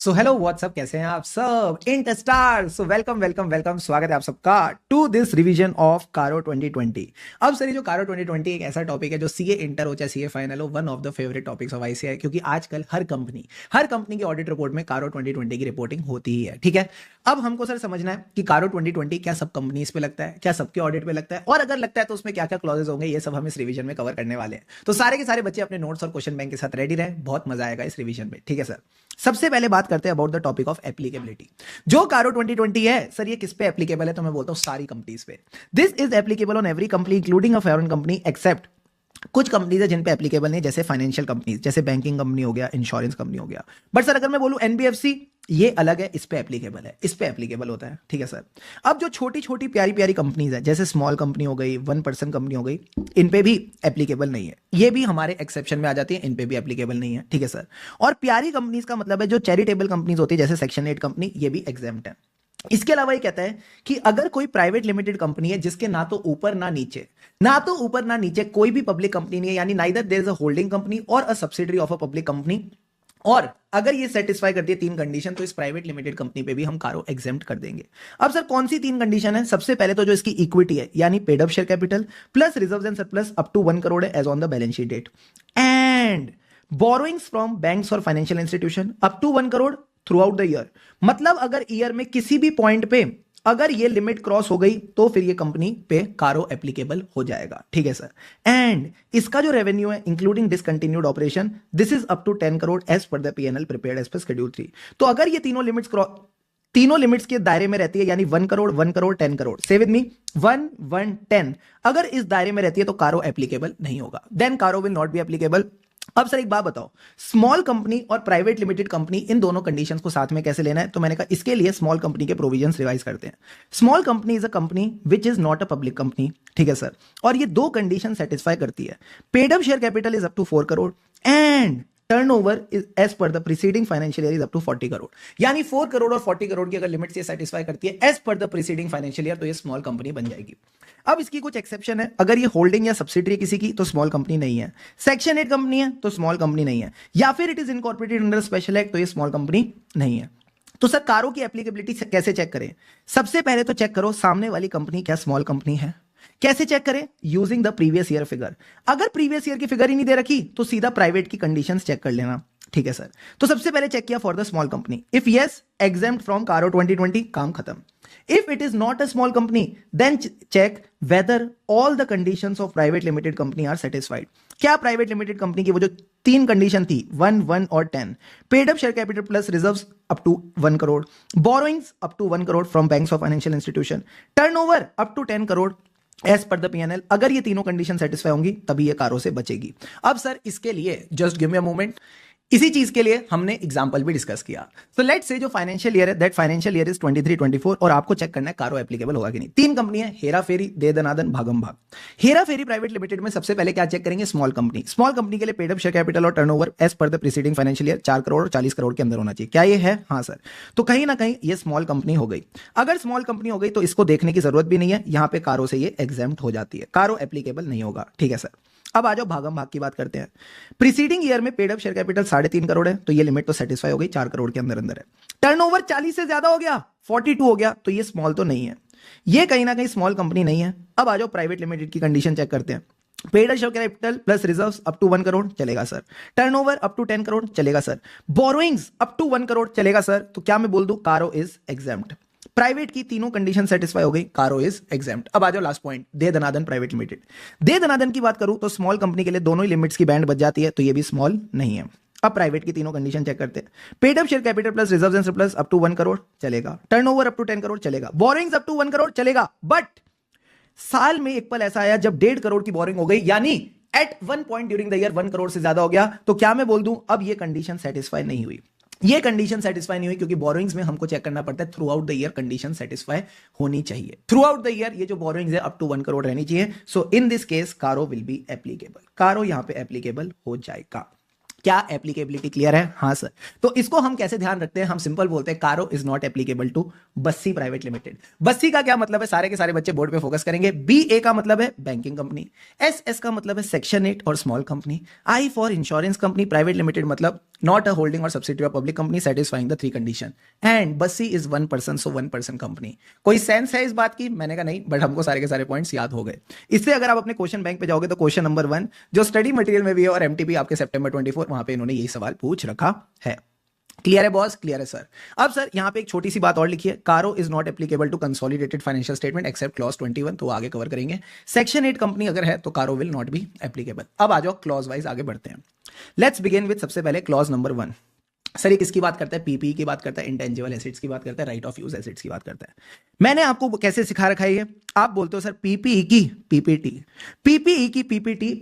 So hello what's up, कैसे हैं आप सब int star. So welcome welcome welcome, स्वागत है आप सबका टू दिस रिवीजन ऑफ कारो 2020। अब सर, ये जो कारो 2020 एक ऐसा टॉपिक है जो सीए इंटर हो चाहे सीए फाइनल हो, one of the favourite topics of ICI, क्योंकि आजकल हर कंपनी की ऑडिट रिपोर्ट में कारो 2020 की रिपोर्टिंग होती ही है। ठीक है, अब हमको सर समझना है कि कारो 2020 क्या सब कंपनीज पे लगता है, क्या सबके ऑडिट पे लगता है, और अगर लगता है तो उसमें क्या क्या क्लॉजेस होंगे, ये सब हम इस रिवीजन में कवर करने वाले हैं। तो सारे के सारे बच्चे अपने नोट्स और क्वेश्चन बैंक के साथ रेडी रहे, बहुत मजा आएगा इस रिवीजन में। ठीक है सर, सबसे पहले बात करते हैं about the topic of applicability. जो कारो 2020 है सर, ये किस पे एप्लीकेबल है? तो मैं बोलता हूं सारी कंपनीज पे। This is applicable on every company including a foreign company except कुछ कंपनीज है जिन पे एप्लीकेबल नहीं, जैसे फाइनेंशियल कंपनीज, जैसे बैंकिंग कंपनी हो गया, इंश्योरेंस कंपनी हो गया। बट सर अगर मैं बोलूं एनबीएफसी, ये अलग है, इस पे एप्लीकेबल है, इस पे एप्लीकेबल होता है। ठीक है सर, अब जो छोटी छोटी प्यारी प्यारी कंपनीज है, जैसे स्मॉल कंपनी हो गई, वन पर्सन कंपनी हो गई, इन पे भी एप्लीकेबल नहीं है, ये भी हमारे एक्सेप्शन में आ जाती है, इन पे भी एप्लीकेबल नहीं है। ठीक है सर, और प्यारी कंपनीज का मतलब है जो चैरिटेबल कंपनीज होती है, जैसे सेक्शन 8 कंपनी, ये भी एग्जाम्प्ट है। इसके अलावा ये कहता है कि अगर कोई प्राइवेट लिमिटेड कंपनी है जिसके ना तो ऊपर ना नीचे, ना तो ऊपर ना नीचे कोई भी पब्लिक कंपनी नहीं है, यानी neither there is a holding company और a subsidiary of a public company, और अगर ये सेटिस्फाई करती है तीन कंडीशन, तो इस प्राइवेट लिमिटेड कंपनी पे भी हम कारो एग्जेम्प्ट कर देंगे। अब सर कौन सी तीन कंडीशन है? सबसे पहले तो जो इसकी इक्विटी है, यानी paid up share capital plus reserves and surplus up to 1 crore है as on the balance sheet date, and borrowings from banks और financial institution up to 1 crore throughout the year. मतलब अगर ईयर में किसी भी पॉइंट पे अगर ये लिमिट क्रॉस हो गई तो फिर ये कंपनी पे कारो एप्लीकेबल हो जाएगा। ठीक है सर, एंड इसका जो रेवेन्यू है including discontinued operation, this is up to 10 crore as per the PNL prepared as per schedule 3। तो अगर ये तीनों लिमिट्स के दायरे में रहती है, यानी 1 करोड़, 1 करोड़, 10 करोड़, से विद मी, 1 1 10, अगर इस दायरे में रहती है तो कारो एप्लीकेबल नहीं होगा, देन कारो विल नॉट बी एप्लीकेबल। अब सर एक बात बताओ, स्मॉल कंपनी और प्राइवेट लिमिटेड कंपनी, इन दोनों कंडीशंस को साथ में कैसे लेना है? तो मैंने कहा इसके लिए स्मॉल कंपनी के प्रोविजंस रिवाइज करते हैं। Small company is a company which is not a public company. ठीक है सर, और ये दो कंडीशन सेटिस्फाई करती है। Paid up share capital is up to 4 crore and turnover is as per the preceding financial year is up to 40 crore. यानी 4 करोड़ और 40 करोड़ की अगर लिमिट से सेटिस्फाई करती है as per the preceding financial year, तो ये स्मॉल कंपनी बन जाएगी। अब इसकी कुछ एक्सेप्शन है, अगर ये होल्डिंग या सब्सिडरी किसी की तो स्मॉल कंपनी नहीं है, सेक्शन 8 कंपनी है तो स्मॉल कंपनी नहीं है, या फिर it is incorporated under special act, तो ये स्मॉल कंपनी नहीं है। तो सर कारो की एप्लीकेबिलिटी कैसे चेक करें? सबसे पहले तो चेक करो सामने वाली कंपनी क्या स्मॉल कंपनी है। कैसे चेक करें? Using the previous year figure. अगर प्रीवियस ईयर की फिगर ही नहीं दे रखी तो सीधा प्राइवेट की कंडीशंस चेक कर लेना। ठीक है सर, तो सबसे पहले चेक किया for the small company, if yes exempt from कारो 2020, काम खत्म। If it is not a small company, then check whether all the conditions of private limited company are satisfied. क्या प्राइवेट लिमिटेड कंपनी की वो जो तीन condition थी, 1 1 और 10, paid up share capital plus reserves up to 1 crore, borrowings up to 1 crore from banks और financial institution, turnover up to 10 crore as per the PNL, अगर ये तीनों कंडीशन सेटिस्फाई होंगी तभी ये कारो से बचेगी। अब सर इसके लिए just give me a moment, इसी चीज के लिए हमने एग्जांपल भी डिस्कस किया। तो लेट्स से जो फाइनेंशियल ईयर है, दैट फाइनेंशियल ईयर इज 23-24, और आपको चेक करना है कारो एप्लीकेबल होगा कि नहीं। तीन कंपनी है, हेरा फेरी, दे दनादन, भागम भाग। हेरा फेरी प्राइवेट लिमिटेड में सबसे पहले क्या चेक करेंगे? Small company. स्मॉल कंपनी के लिए पेड अप शेयर कैपिटल और turnover as per the preceding financial year 4 crore और 40 करोड़ के अंदर होना चाहिए। क्या ये है? हाँ सर, तो कहीं ना कहीं ये स्मॉल कंपनी हो गई। अगर स्मॉल कंपनी हो गई तो इसको देखने की जरूरत भी नहीं है, यहां पे कारो से ये एग्जेम्प्ट हो जाती है, कारो एप्लीकेबल नहीं होगा। ठीक है सर, अब आ जाओ भागम भाग की बात करते हैं। प्रीसीडिंग ईयर में paid up share capital 3.5 crore है, तो ये लिमिट तो सेटिस्फाई हो गई, 4 करोड़ के अंदर अंदर है। टर्नओवर 40 से ज्यादा हो गया, 42 हो गया, तो ये स्मॉल तो नहीं है, ये कहीं ना कहीं स्मॉल कंपनी नहीं है। अब आ जाओ प्राइवेट लिमिटेड की कंडीशन चेक करते हैं। Paid up share capital plus reserves up to 1 crore चलेगा sir, turnover up to 10 crore चलेगा sir, borrowings up to 1 crore चलेगा सर। तो क्या मैं बोल दूं? कारो इज एग्जेम्प्ट। प्राइवेट की तीनों कंडीशन सेटिस्फाई हो गई, कारो इज एग्जेम्प्ट। अब आ जाओ लास्ट पॉइंट, दे दनादन प्राइवेट लिमिटेड। दे दनादन की बात करूं तो स्मॉल कंपनी के लिए दोनों ही लिमिट्स की बैंड बच जाती है, तो ये भी स्मॉल नहीं है। अब प्राइवेट की तीनों कंडीशन चेक करते हैं। Paid up share capital plus reserves and surplus up to 1 crore चलेगा, टर्नओवर अप टू 10 करोड़ चलेगा, बोरिंग्स अप टू 1 करोड़ चलेगा। बट साल में एक पल ऐसा आया जब 1.5 करोड़ की बोरिंग हो गई, यानी at one point during the year 1 crore से ज्यादा हो गया, तो क्या मैं बोल दूं अब ये कंडीशन सेटिस्फाई नहीं हुई। ये कंडीशन सेटिस्फाई नहीं हुई क्योंकि बोरोइंग्स में हमको चेक करना पड़ता है through out the year condition satisfy होनी चाहिए। थ्रू आउट द ईयर ये जो बोरोइंग्स है अप टू 1 करोड़ रहनी चाहिए। सो इन दिस केस कारो विल बी एप्लीकेबल, कारो यहां पे एप्लीकेबल हो जाएगा। क्या एप्लीकेबिलिटी क्लियर है? हाँ सर। तो इसको हम कैसे ध्यान रखते हैं? हम सिंपल बोलते हैं CARO is not applicable to बस्सी प्राइवेट लिमिटेड। बस्सी का क्या मतलब है? सारे के सारे बच्चे बोर्ड पे फोकस करेंगे। BA का मतलब है बैंकिंग कंपनी, SS का मतलब है सेक्शन 8 और small company, I for insurance company private limited मतलब नॉट अ होल्डिंग और subsidiary of public company satisfying the 3 condition, and Bassi is 1 person, so 1 person company. कोई सेंस है इस बात की? मैंने कहा नहीं, बट हमको सारे के सारे पॉइंट्स याद हो गए। इससे अगर आप अपने क्वेश्चन बैंक पे जाओगे तो क्वेश्चन नंबर 1 जो स्टडी मटेरियल में भी है और MTP आपके सितंबर 24 वहां पे इन्होंने यही सवाल पूछ रखा है। क्लियर है बॉस? क्लियर है सर। अब सर यहां पे एक छोटी सी बात और लिखी है, CARO is not applicable to consolidated financial statement except clause 21, तो आगे कवर करेंगे। सेक्शन 8 कंपनी अगर है तो कारो विल नॉट बी एप्लीकेबल। अब आ जाओ क्लॉज वाइज आगे बढ़ते हैं। लेट्स बिगिन विद सबसे पहले क्लॉज नंबर 1। सर ये किसकी बात करता है? PPE की बात करता है, इंटेंजिबल एसेट्स की बात करता है, राइट ऑफ यूज एसेट्स की बात करता है। मैंने आपको कैसे सिखा रखा है ये? आप बोलते हो सर PPE की PPT, PPE की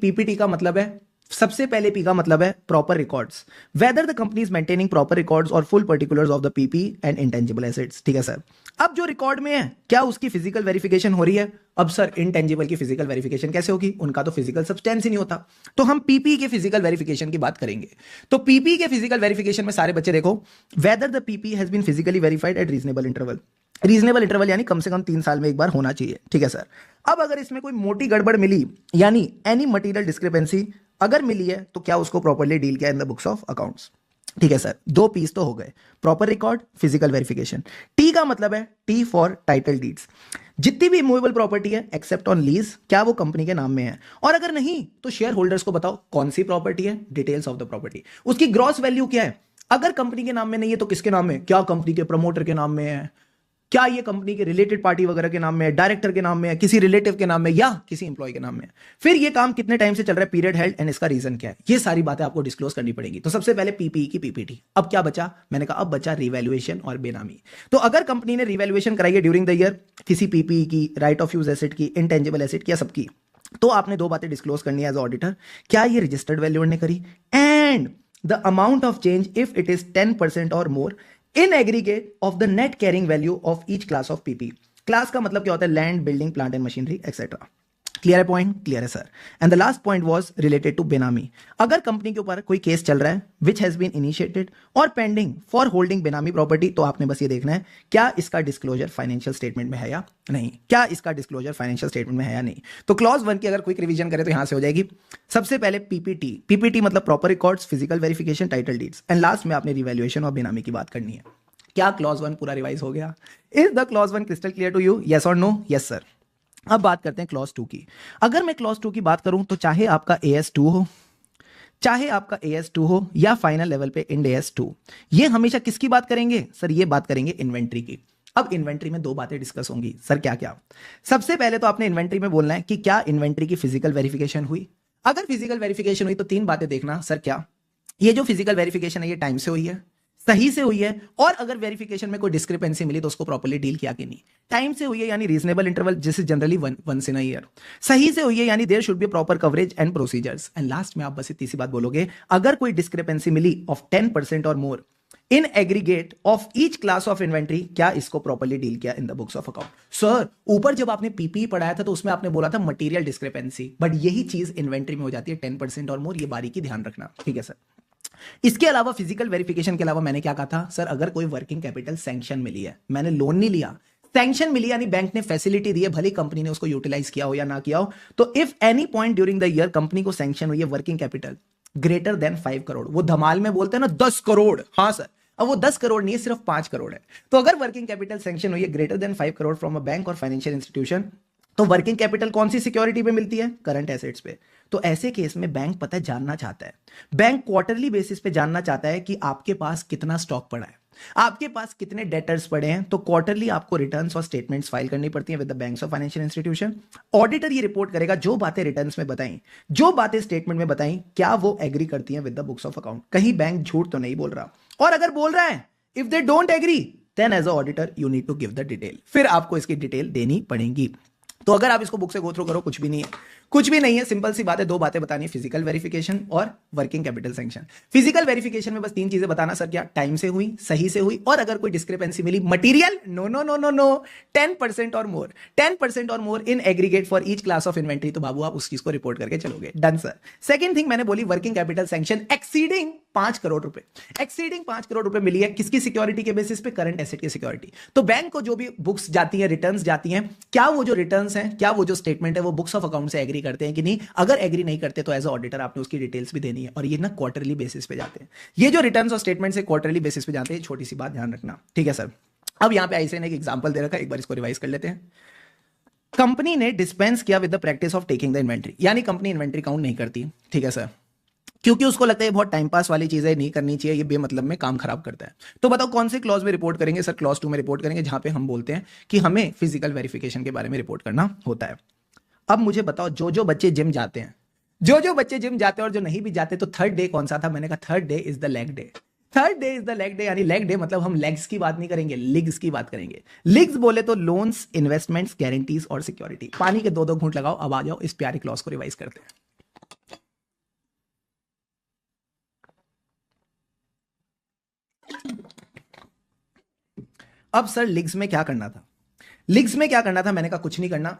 PPT का मतलब है सबसे पहले P का मतलब है proper records, whether the company is maintaining proper records और full particulars of the PPE and intangible assets. ठीक है सर। अब जो रिकॉर्ड में है क्या उसकी फिजिकल वेरिफिकेशन हो रही है? अब सर इंटेंजिबल की फिजिकल वेरिफिकेशन कैसे होगी? उनका तो फिजिकल सब्सटेंस ही नहीं होता। तो हम PPE के फिजिकल वेरिफिकेशन की बात करेंगे। तो PPE के फिजिकल वेरिफिकेशन में सारे बच्चे देखो, whether the PPE has been physically verified at reasonable interval. Reasonable interval यानी कम से कम 3 साल में एक बार होना चाहिए। ठीक है सर। अब अगर इसमें कोई मोटी गड़बड़ मिली यानी एनी मटेरियल डिस्क्रिपेंसी अगर मिली है तो क्या उसको प्रॉपर्ली डील किया in the books of accounts? ठीक है सर। 2 पीस तो हो गए, proper record, physical verification. T का मतलब है T फॉर टाइटल डीड्स। जितनी भी मूवेबल प्रॉपर्टी है एक्सेप्ट ऑन लीज क्या वो कंपनी के नाम में है? और अगर नहीं तो शेयर होल्डर्स को बताओ कौन सी प्रॉपर्टी है, डिटेल्स ऑफ द प्रॉपर्टी, उसकी ग्रॉस वैल्यू क्या है। अगर कंपनी के नाम में नहीं है तो किसके नाम में? क्या कंपनी के प्रमोटर के नाम में है? क्या ये कंपनी के रिलेटेड पार्टी वगैरह के नाम में है, डायरेक्टर के नाम में है, किसी रिलेटिव के नाम में या किसी इंप्लॉय के नाम में? फिर ये काम कितने टाइम से चल रहा है, पीरियड हेल्ड, एंड इसका रीजन क्या है? ये सारी बातें आपको डिस्क्लोज करनी पड़ेगी। तो सबसे पहले PPE की PPT। अब क्या बचा? मैंने कहा अब बचा रिवैल्यूएशन और बेनामी। तो अगर कंपनी ने रिवैल्यूएशन कराई है ड्यूरिंग द ईयर किसी PPE की, राइट ऑफ यूज एसेट की, इंटेंजिबल एसेट की या सबकी, तो आपने 2 बातें डिस्क्लोज करनी है एज ऑडिटर। क्या ये रजिस्टर्ड वैल्यू ने करी, and the amount of change if it is 10% or more in aggregate of the net carrying value of each class of PP। Class का मतलब क्या होता है? Land, building, plant and machinery etcetera. Clear है point? Clear है sir. And the last point was related to benami. अगर company के ऊपर कोई केस चल रहा है विच हैज बीन इनिशिएटेड और पेंडिंग फॉर होल्डिंग बेनामी प्रॉपर्टी, तो आपने बस ये देखना है क्या इसका डिस्क्लोजर फाइनेंशियल स्टेटमेंट में है या नहीं, क्या इसका डिस्क्लोजर फाइनेंशियल स्टेटमेंट में है या नहीं। तो क्लॉज 1 की अगर क्विक रिवीजन करें तो यहां से हो जाएगी। सबसे पहले PPT मतलब proper records, physical verification, title deeds, and last में आपने रिवैल्यूएशन और बेनामी की बात करनी है। क्या क्लॉज 1 पूरा रिवाइज हो गया? Is the clause 1 crystal clear to you? Yes और नो? Yes sir. अब बात करते हैं क्लॉज 2 की। अगर मैं क्लॉज 2 की बात करूं तो चाहे आपका AS2 हो, चाहे आपका AS2 हो या फाइनल लेवल पे इंड AS2, ये हमेशा किसकी बात करेंगे? सर ये बात करेंगे इन्वेंट्री की। अब इन्वेंट्री में 2 बातें डिस्कस होंगी। सर क्या क्या? सबसे पहले तो आपने इन्वेंट्री में बोलना है कि क्या इन्वेंट्री की फिजिकल वेरिफिकेशन हुई। अगर फिजिकल वेरिफिकेशन हुई तो 3 बातें देखना। सर क्या? ये जो फिजिकल वेरिफिकेशन है ये टाइम से हुई है, सही से हुई है, और अगर वेरिफिकेशन में कोई डिस्क्रिपेंसी मिली तो उसको प्रॉपर्ली डील किया कि नहीं। टाइम से हुई है यानी रीजनेबल इंटरवल, जिस is generally once in a year. सही से हुई है यानी there should be proper coverage and procedures. And last में आप बस इतनी सी बात बोलोगे, अगर कोई discrepancy milli of 10% or more in aggregate of each class of inventory, क्या इसको प्रॉपर्ली डील किया in the books of account. Sir ऊपर जब आपने PPE पढ़ाया था तो उसमें आपने बोला था मटेरियल डिस्क्रिपेंसी, बट यही चीज इन्वेंट्री में हो जाती है 10% और मोर। ये बारीकी ध्यान रखना, ठीक है सर। इसके अलावा फिजिकल वेरिफिकेशन के अलावा मैंने क्या कहा था? सर अगर कोई वर्किंग कैपिटल सैंक्शन मिली है, मैंने लोन नहीं लिया, सैंक्शन मिली यानी बैंक ने फैसिलिटी दी है, भले कंपनी ने उसको यूटिलाइज किया हो या ना किया हो, तो if any point during the year company को सैंक्शन हुई है working capital greater than 5 crore, वो धमाल में बोलते हैं ना 10 करोड़, हाँ सर, अब वो 10 करोड़ नहीं है, सिर्फ 5 करोड़ है। तो अगर वर्किंग कैपिटल सैंक्शन हुई है greater than 5 crore from a bank और फाइनेंशियल इंस्टीट्यूशन, तो वर्किंग कैपिटल कौन सी सिक्योरिटी पे मिलती है? करंट एसेट्स पे। तो ऐसे केस में बैंक पता जानना चाहता है, बैंक क्वार्टरली बेसिस पे जानना चाहता है कि आपके पास कितना स्टॉक पड़ा है, आपके पास कितने डेटर्स पड़े हैं। तो क्वार्टरली आपको रिटर्न्स और स्टेटमेंट्स फाइल करनी पड़ती हैं विद द बैंक्स और फाइनेंशियल इंस्टीट्यूशन। ऑडिटर ये रिपोर्ट करेगा जो बातें रिटर्न्स में बताई, जो बातें स्टेटमेंट में बताई, क्या वो एग्री करती हैं with the books of account. कहीं बैंक झूठ तो नहीं बोल रहा, और अगर बोल रहा है if they don't agree then as a auditor you need to give the detail, फिर आपको इसकी डिटेल देनी पड़ेगी। तो अगर आप इसको बुक से गो थ्रू करो कुछ भी नहीं है, कुछ भी नहीं है, सिंपल सी बात है, दो बातें बतानी है, फिजिकल वेरिफिकेशन और working capital sanction. Physical verification में बस तीन चीजें बताना सर, क्या टाइम से हुई, सही से हुई, और अगर कोई डिस्क्रिपेंसी मिली material, no no no no no, 10% or more, 10% or more in aggregate for each class of inventory, तो बाबू आप उस चीज को रिपोर्ट करके चलोगे, डन सर। सेकंड थिंग मैंने बोली working capital sanction exceeding 5 crore रुपए, एक्सीडिंग 5 करोड़ रुपए मिली है किसकी सिक्योरिटी के बेसिस पे, करंट एसेट की सिक्योरिटी। तो बैंक को जो भी बुक्स जाती है, रिटर्न्स जाती हैं, क्या वो जो रिटर्न्स हैं, क्या वो जो स्टेटमेंट है, वो बुक्स ऑफ अकाउंट से एग्री करते हैं कि नहीं? अगर एग्री नहीं करते तो एज अ ऑडिटर आपने उसकी डिटेल्स भी देनी है, और ये ना क्वार्टरली बेसिस पे जाते हैं। ये जो रिटर्न्स और स्टेटमेंट से क्वार्टरली बेसिस पे जाते हैं, छोटी सी बात ध्यान रखना, ठीक है सर। अब यहां पे ऐसे ने एक एग्जांपल दे रखा है, एक बार इसको रिवाइज कर लेते हैं। कंपनी ने डिस्पेंस किया with the practice of taking the inventory, यानी कंपनी इन्वेंट्री काउंट नहीं करती, ठीक है सर, क्योंकि उसको लगता है बहुत टाइम पास वाली चीजें नहीं करनी चाहिए, ये बेमतलब में काम खराब करता है। तो बताओ कौन से क्लॉज में रिपोर्ट करेंगे सर? क्लॉज 2 में रिपोर्ट करेंगे, जहां पे हम बोलते हैं कि हमें फिजिकल वेरिफिकेशन के बारे में रिपोर्ट करना होता है। अब मुझे बताओ, जो बच्चे जिम जाते हैं, जो बच्चे जिम जाते हैं और जो नहीं भी जाते, तो थर्ड डे कौन सा था? मैंने कहा third day is the leg day. Third day is the leg day, यानी लेग डे मतलब हम लेग्स की बात नहीं करेंगे, लिग्स की बात करेंगे। लिग्स बोले तो लोन्स, इन्वेस्टमेंट्स, गारंटीज और सिक्योरिटी। पानी के दो घूंट लगाओ, अब आ जाओ इस प्यारे क्लॉज को रिवाइज करते हैं। अब सर लिग्स में क्या करना था? लिग्स में क्या करना था? मैंने कहा कुछ नहीं करना,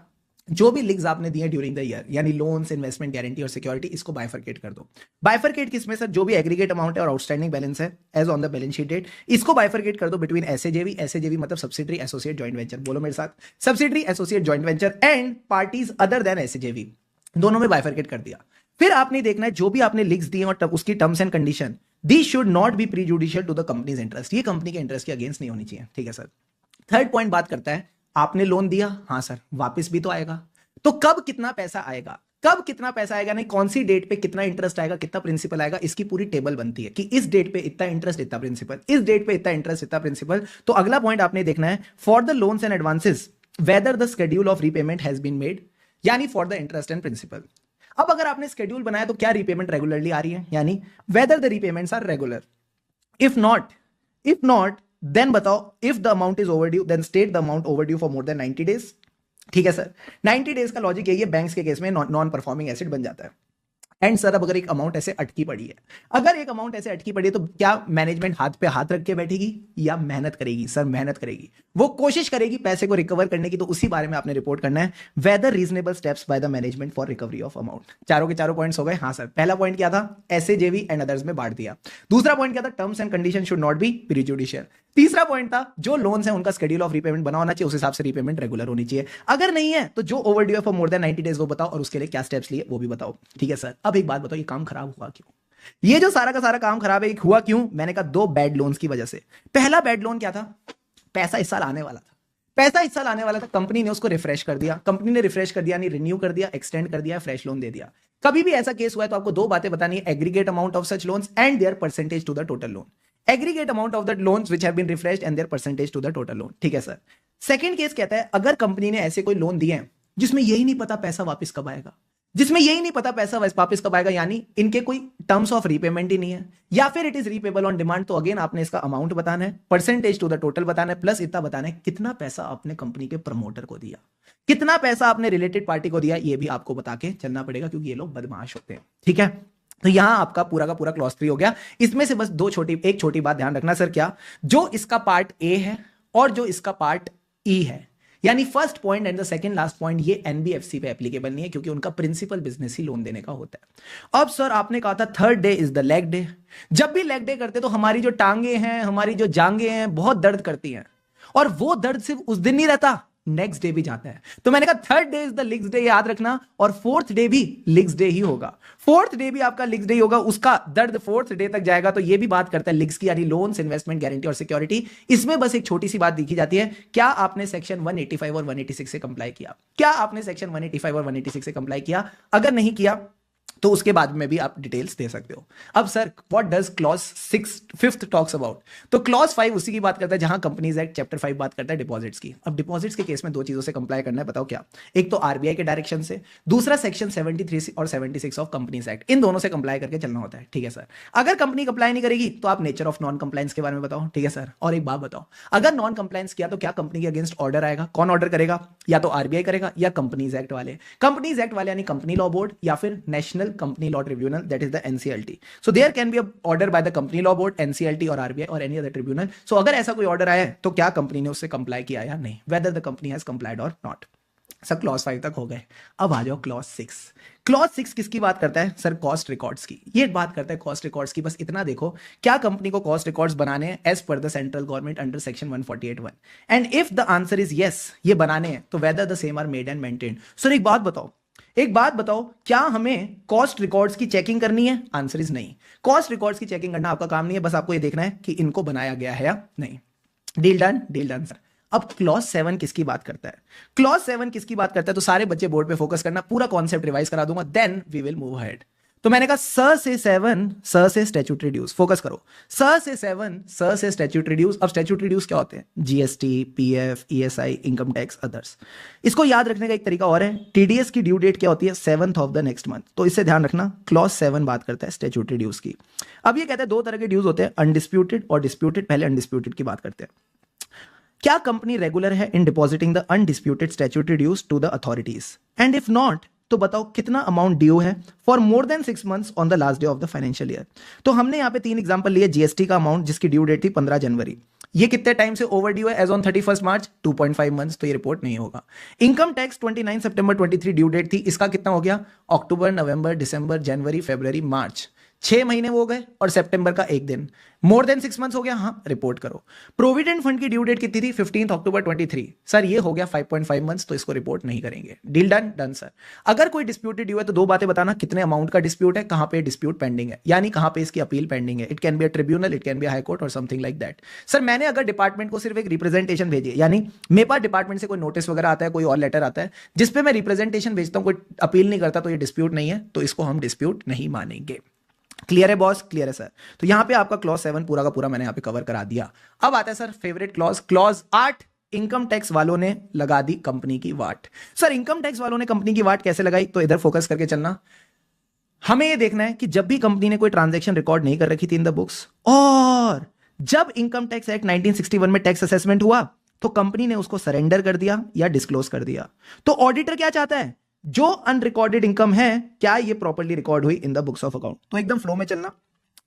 जो भी लिग्स आपने दिए ड्यूरिंग द ईयर, यानी लोन्स, इन्वेस्टमेंट, गारंटी और सिक्योरिटी, इसको बाइफरकेट कर दो। बाइफरकेट किसमें सर? जो भी एग्रीगेट अमाउंट है और आउटस्टैंडिंग बैलेंस है as on the balance sheet date, इसको बाइफरकेट कर दो बिटवीन एसएजेवी, एसएजेवी मतलब सब्सिडरी एसोसिएट जॉइंट वेंचर, बोलो मेरे साथ, subsidiary associate joint venture and parties other than SAJV, दोनों में बाइफरकेट कर दिया। फिर आपने देखना है जो भी आपने लिग्स दिए और उसकी terms and condition, this should not be prejudicial to the company's interest, ये कंपनी के इंटरेस्ट के अगेंस्ट नहीं होनी चाहिए, ठीक है सर। थर्ड पॉइंट बात करता है, आपने लोन दिया, हाँ सर, वापस भी तो आएगा, तो कब कितना पैसा आएगा, कब कितना पैसा आएगा, नहीं कौन सी डेट पे कितना इंटरेस्ट आएगा, कितना प्रिंसिपल आएगा, इसकी पूरी टेबल बनती है कि इस डेट पे इतना इंटरेस्ट, इतना प्रिंसिपल, इस डेट पे इतना इंटरेस्ट, इतना प्रिंसिपल। तो अगला पॉइंट आपने देखना है, for the loans and advances whether the schedule of repayment has been made, यानी for the interest and principal. अब अगर आपने शेड्यूल बनाया तो क्या रीपेमेंट रेगुलरली आ रही है, यानी whether the repayments are regular. If not then बताओ, if the amount is overdue then state the amount overdue for more than 90 days, ठीक है सर। 90 डेज का लॉजिक यही है, बैंक्स के केस में नॉन परफॉर्मिंग एसेट बन जाता है। एंड सर अब अगर एक अमाउंट ऐसे अटकी पड़ी है, अगर एक अमाउंट ऐसे अटकी पड़ी है, तो क्या मैनेजमेंट हाथ पे हाथ रख के बैठेगी या मेहनत करेगी? सर मेहनत करेगी, वो कोशिश करेगी पैसे को रिकवर करने की। तो उसी बारे में आपने रिपोर्ट करना है, whether reasonable steps by the management for recovery of amount. चारों के चारों पॉइंट्स हो गए, हाँ सर। पहला पॉइंट क्या था? एसएजेवी एंड अदर्स में बांट दिया। दूसरा पॉइंट क्या था? Terms and condition should not be prejudicial. तीसरा पॉइंट था, जो लोन्स है उनका शेड्यूल ऑफ रीपेमेंट बना होना चाहिए, उस हिसाब से रीपेमेंट रेगुलर होनी चाहिए। अगर नहीं है तो जो ओवरड्यू है फॉर मोर देन 90 डेज वो बताओ, और उसके लिए क्या स्टेप्स लिए वो भी बताओ, ठीक है सर। अब एक बात बताओ, ये काम खराब हुआ क्यों? ये जो सारा का सारा काम खराब है, हुआ क्यों? मैंने कहा दो बैड लोन्स की वजह से। पहला बैड लोन क्या था? पैसा इस साल आने वाला था, पैसा इस साल आने वाला था, कंपनी ने उसको रिफ्रेश कर दिया, कंपनी ने रिफ्रेश कर दिया, नहीं रिन्यू कर दिया, एक्सटेंड कर दिया, फ्रेश लोन दे दिया। कभी भी ऐसा केस हुआ है तो आपको दो बातें बतानी है, aggregate amount of such loans and their percentage to the total loan. Aggregate amount of the loans which have been refreshed and their percentage to the total loan, ठीक है सर। सेकंड केस कहता है, अगर company ने ऐसे कोई loan दिए हैं जिसमें यही नहीं पता पैसा वापस कब आएगा, जिसमें यही नहीं पता पैसा वापस कब आएगा, यानी इनके कोई टर्म्स ऑफ रीपेमेंट ही नहीं है, या फिर it is repayable on demand, तो अगेन आपने इसका अमाउंट बताना है, परसेंटेज टू द टोटल बताना है, प्लस इतना बताना है कितना पैसा आपने कंपनी के प्रमोटर को दिया, कितना पैसा आपने रिलेटेड पार्टी को दिया, ये भी आपको बता के चलना पड़ेगा, क्योंकि ये लोग बदमाश होते हैं, ठीक है। तो यहां आपका पूरा का पूरा क्लॉज 3 हो गया। इसमें से बस एक छोटी बात ध्यान रखना सर, क्या? जो इसका पार्ट ए है और जो इसका पार्ट ई है, यानी first point and the second last point, ये एनबीएफसी पे एप्लीकेबल नहीं है, क्योंकि उनका प्रिंसिपल बिजनेस ही लोन देने का होता है। अब सर आपने कहा था third day is the leg day. जब भी लेग डे करते तो हमारी जो टांगे हैं, हमारी जो जांगे हैं, बहुत दर्द करती हैं, और वो दर्द सिर्फ उस दिन नहीं रहता, नेक्स्ट डे भी जाता है। तो मैंने कहा third day is the leagues day, याद रखना, और फोर्थ डे भी लिग्स डे ही होगा, फोर्थ डे भी आपका लिग्स डे ही होगा, उसका दर्द फोर्थ डे तक जाएगा। तो ये भी बात करता है लिग्स की, यानी लोन्स, इन्वेस्टमेंट, गारंटी और सिक्योरिटी। इसमें बस एक छोटी सी बात देखी जाती है, क्या आपने सेक्शन 185 और 186 से कंप्लाई किया? क्या आपने सेक्शन 185 और 186 से कंप्लाई किया? अगर नहीं किया तो उसके बाद में भी आप डिटेल्स दे सकते हो। अब sir what does clause 5th talks about? तो क्लॉज 5 उसी की बात करता है जहां कंपनीज एक्ट चैप्टर 5 बात करता है डिपॉजिट्स की। अब डिपॉजिट्स के केस में दो चीजों से कंप्लाई करना है, बताओ क्या? एक तो आरबीआई के डायरेक्शन से, दूसरा सेक्शन 73 और 76 ऑफ कंपनीज एक्ट, इन दोनों से कंप्लाई करके चलना होता है। ठीक है सर, अगर कंपनी कंप्लाई नहीं करेगी तो आप नेचर ऑफ नॉन कंप्लायंस के बारे में बताओ। ठीक है सर, और एक बात बताओ, अगर नॉन कंप्लायंस किया तो क्या कंपनी के अगेंस्ट ऑर्डर आएगा? कौन ऑर्डर करेगा? या तो आरबीआई करेगा या कंपनीज एक्ट वाले। कंपनीज एक्ट वाले यानी कंपनी लॉ बोर्ड या फिर national company law tribunal, that is the NCLT. So there can be a order by the company law board, NCLT और RBI और any other tribunal. So अगर ऐसा कोई ऑर्डर आया है तो क्या कंपनी ने उससे कंप्लाई किया या नहीं, whether the company has complied or not. Sir clause 5 तक हो गए, अब आ जाओ क्लॉज 6। क्लॉज 6 किसकी बात करता है? सर कॉस्ट रिकॉर्ड्स की। ये बात करता है कॉस्ट रिकॉर्ड्स की। बस इतना देखो, क्या कंपनी को कॉस्ट रिकॉर्ड्स बनाने हैं as per the central government under section 148(1)? And if the answer is yes, ये बनाने हैं, तो whether the same are made and maintained. Sir एक बात बताओ, क्या हमें कॉस्ट रिकॉर्ड्स की चेकिंग करनी है? आंसर इज नहीं। कॉस्ट रिकॉर्ड्स की चेकिंग करना आपका काम नहीं है, बस आपको ये देखना है कि इनको बनाया गया है या नहीं। Deal done, deal done sir. अब क्लॉज 7 किसकी बात करता है? क्लॉज 7 किसकी बात करता है? तो सारे बच्चे बोर्ड पे फोकस करना, पूरा कॉन्सेप्ट रिवाइज करा दूंगा, then we will move ahead. तो मैंने कहा स से 7, स से स्टैट्यूटरी ड्यूज, फोकस करो। स से 7, स से स्टैट्यूटरी ड्यूज। अब स्टैट्यूटरी ड्यूज क्या होते हैं? GST, PF, ESI, income tax, others. इसको याद रखने का एक तरीका और है, टीडीएस की ड्यू डेट क्या होती है? 7th of the next month. तो इससे ध्यान रखना, क्लॉज 7 बात करता है स्टैट्यूटरी ड्यूज की। अब ये कहते हैं दो तरह के ड्यूज होते हैं, अनडिस्प्यूटेड और डिस्प्यूटेड। पहले अनडिस्प्यूटेड की बात करते हैं। क्या कंपनी रेगुलर है in depositing the undisputed statutory dues to the authorities? And if not, तो बताओ कितना अमाउंट ड्यू है for more than 6 months on the last day of the financial year. तो हमने यहां पे 3 एग्जांपल लिए। जीएसटी का अमाउंट जिसकी ड्यू डेट थी 15 जनवरी, ये कितने टाइम से ओवर ड्यू है? एज ऑन 31 मार्च, 2.5 months, तो ये रिपोर्ट नहीं होगा। इनकम टैक्स 29 सितंबर 23 ड्यू डेट थी, इसका कितना हो गया? अक्टूबर, नवंबर, दिसंबर, जनवरी, फरवरी, मार्च, 6 महीने वो गए, और सितंबर का एक दिन, मोर देन 6 months हो गया। हाँ, रिपोर्ट करो। प्रोविडेंट फंड की ड्यू डेट कितनी थी? 15 अक्टूबर 23। सर ये हो गया 5.5 months, तो इसको रिपोर्ट नहीं करेंगे। Deal done, done sir. अगर कोई डिस्प्यूटेड ड्यू है तो दो बातें बताना, कितने अमाउंट का डिस्प्यूट है, कहां पे डिस्प्यूट पेंडिंग है, यानी कहां पे इसकी अपील पेंडिंग है। It can be a tribunal, it can be high court और समथिंग लाइक दैट। सर मैंने अगर डिपार्टमेंट को सिर्फ एक रिप्रेजेंटेशन भेजी है, यानी मेरे पास डिपार्टमेंट से कोई नोटिस वगैरह आता है, कोई और लेटर आता है जिसपे मैं रिप्रेजेंटेशन भेजता हूं, कोई अपील नहीं करता, तो ये डिस्प्यूट नहीं है, तो इसको हम डिस्प्यूट नहीं मानेंगे। क्लियर है बॉस? क्लियर है सर। तो यहां पे आपका क्लॉज 7 पूरा का पूरा मैंने यहां पे कवर करा दिया। अब आता है sir favourite clause, clause 8। Income tax वालों ने लगा दी कंपनी की वाट। सर इनकम टैक्स वालों ने कंपनी की वाट कैसे लगाई? तो इधर फोकस करके चलना। हमें यह देखना है कि जब भी कंपनी ने कोई ट्रांजैक्शन रिकॉर्ड नहीं कर रखी थी इन द बुक्स, और जब इनकम टैक्स एक्ट 1961 में टैक्स असेसमेंट हुआ, तो कंपनी ने उसको सरेंडर कर दिया या डिस्क्लोज कर दिया। तो ऑडिटर क्या चाहता है? जो अनरिकॉर्डेड इनकम है, क्या ये प्रॉपर्ली रिकॉर्ड हुई in the books of account? तो एकदम फ्लो में चलना।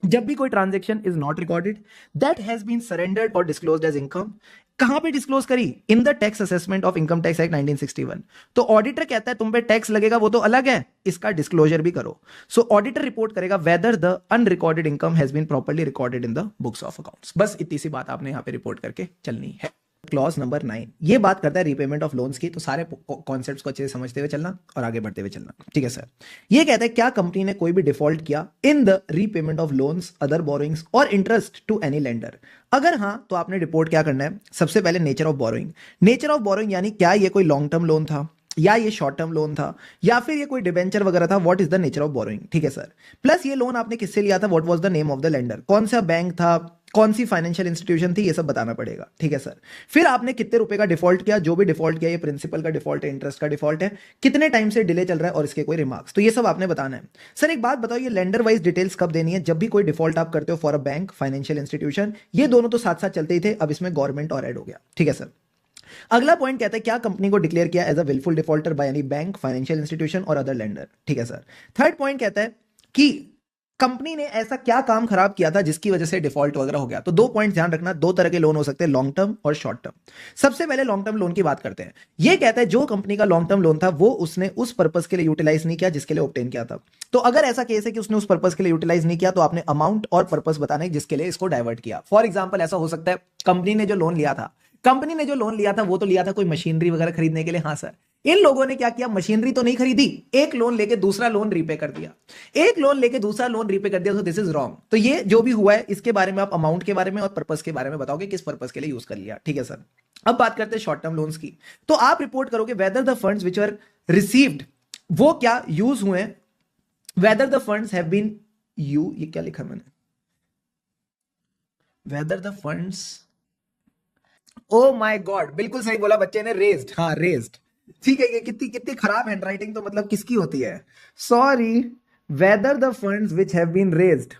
जब भी कोई transaction is not recorded that has been surrendered और डिस्क्लोज्ड एज इनकम, कहां पे डिस्क्लोज करी? In the tax assessment of income tax act 1961। तो ऑडिटर कहता है तुम पे टैक्स लगेगा, वो तो अलग है, इसका डिस्क्लोजर भी करो। सो ऑडिटर रिपोर्ट करेगा whether the unrecorded income has been properly recorded in the books of accounts. बस इतनी सी बात आपने यहां पे रिपोर्ट करके चलनी है। क्लॉज नंबर 9 ये बात करता है रीपेमेंट ऑफ लोन्स की। तो सारे कॉन्सेप्ट्स को अच्छे से समझते हुए चलना और आगे बढ़ते हुए चलना। ठीक है सर। ये कहता है क्या कंपनी ने कोई भी डिफॉल्ट किया in the repayment of loans, other borrowings और इंटरेस्ट टू एनी लेंडर? अगर हाँ, तो आपने रिपोर्ट क्या करना है? सबसे पहले nature of borrowing. Nature of borrowing यानी क्या ये कोई लॉन्ग टर्म लोन था, या ये शॉर्ट टर्म लोन था, या फिर ये कोई डिबेंचर वगैरह था। What is the nature of borrowing? ठीक है सर। प्लस ये लोन आपने किससे लिया था? What was the name of the lender? कौन सा बैंक था, कौन सी फाइनेंशियल इंस्टीट्यूशन थी, ये सब बताना पड़ेगा। ठीक है सर। फिर आपने कितने रुपए का डिफॉल्ट किया? जो भी डिफॉल्ट किया, ये प्रिंसिपल का डिफॉल्ट है, इंटरेस्ट का डिफॉल्ट है, कितने टाइम से डिले चल रहा है, और इसके कोई रिमार्क्स, तो ये सब आपने बताना है। सर एक बात बताओ, ये लेंडर वाइज डिटेल्स कब देनी है? जब भी कोई डिफॉल्ट आप करते हो for a bank, financial institution, ये दोनों तो साथ साथ चलते ही थे, अब इसमें गवर्नमेंट और ऐड हो गया। ठीक है सर। अगला पॉइंट कहता है क्या कंपनी को डिक्लेयर किया as a wilful defaulter by any bank, financial institution और अदर लेंडर? ठीक है सर। थर्ड पॉइंट कहता है कि कंपनी ने ऐसा क्या काम खराब किया था जिसकी वजह से डिफॉल्ट वगैरह हो गया। तो दो पॉइंट ध्यान रखना, दो तरह के लोन हो सकते हैं, लॉन्ग टर्म और शॉर्ट टर्म। सबसे पहले लॉन्ग टर्म लोन की बात करते हैं। यह कहता है जो कंपनी का लॉन्ग टर्म लोन था वो उसने उस पर्पस के लिए यूटिलाइज नहीं किया जिसके लिए ऑब्टेन किया था। तो अगर ऐसा केस है कि उसने उस पर्पस के लिए यूटिलाइज नहीं किया, तो आपने अमाउंट और पर्पस बताना है जिसके लिए इसको डाइवर्ट किया। फॉर एग्जाम्पल ऐसा हो सकता है कंपनी ने जो लोन लिया था वो तो लिया था कोई मशीनरी वगैरह खरीदने के लिए। हाँ सर, इन लोगों ने क्या किया? मशीनरी तो नहीं खरीदी, एक लोन लेके दूसरा लोन रीपे कर दिया, तो दिस इज रॉन्ग। तो ये जो भी हुआ है इसके बारे में आप अमाउंट के बारे में और पर्पस के बारे में बताओगे, किस पर्पस के लिए यूज कर लिया। ठीक है सर। अब बात करते हैं शॉर्ट टर्म लोन्स की। तो आप रिपोर्ट करोगे whether the funds which are received, वो क्या यूज हुए whether the funds have been यू, ये क्या लिखा मैंने, whether the funds, oh my god, बिल्कुल सही बोला बच्चे ने, रेज्ड, हाँ रेज्ड। ठीक है, ये कितनी कितनी खराब हैंडराइटिंग तो मतलब किसकी होती है, sorry, whether the funds which have been raised,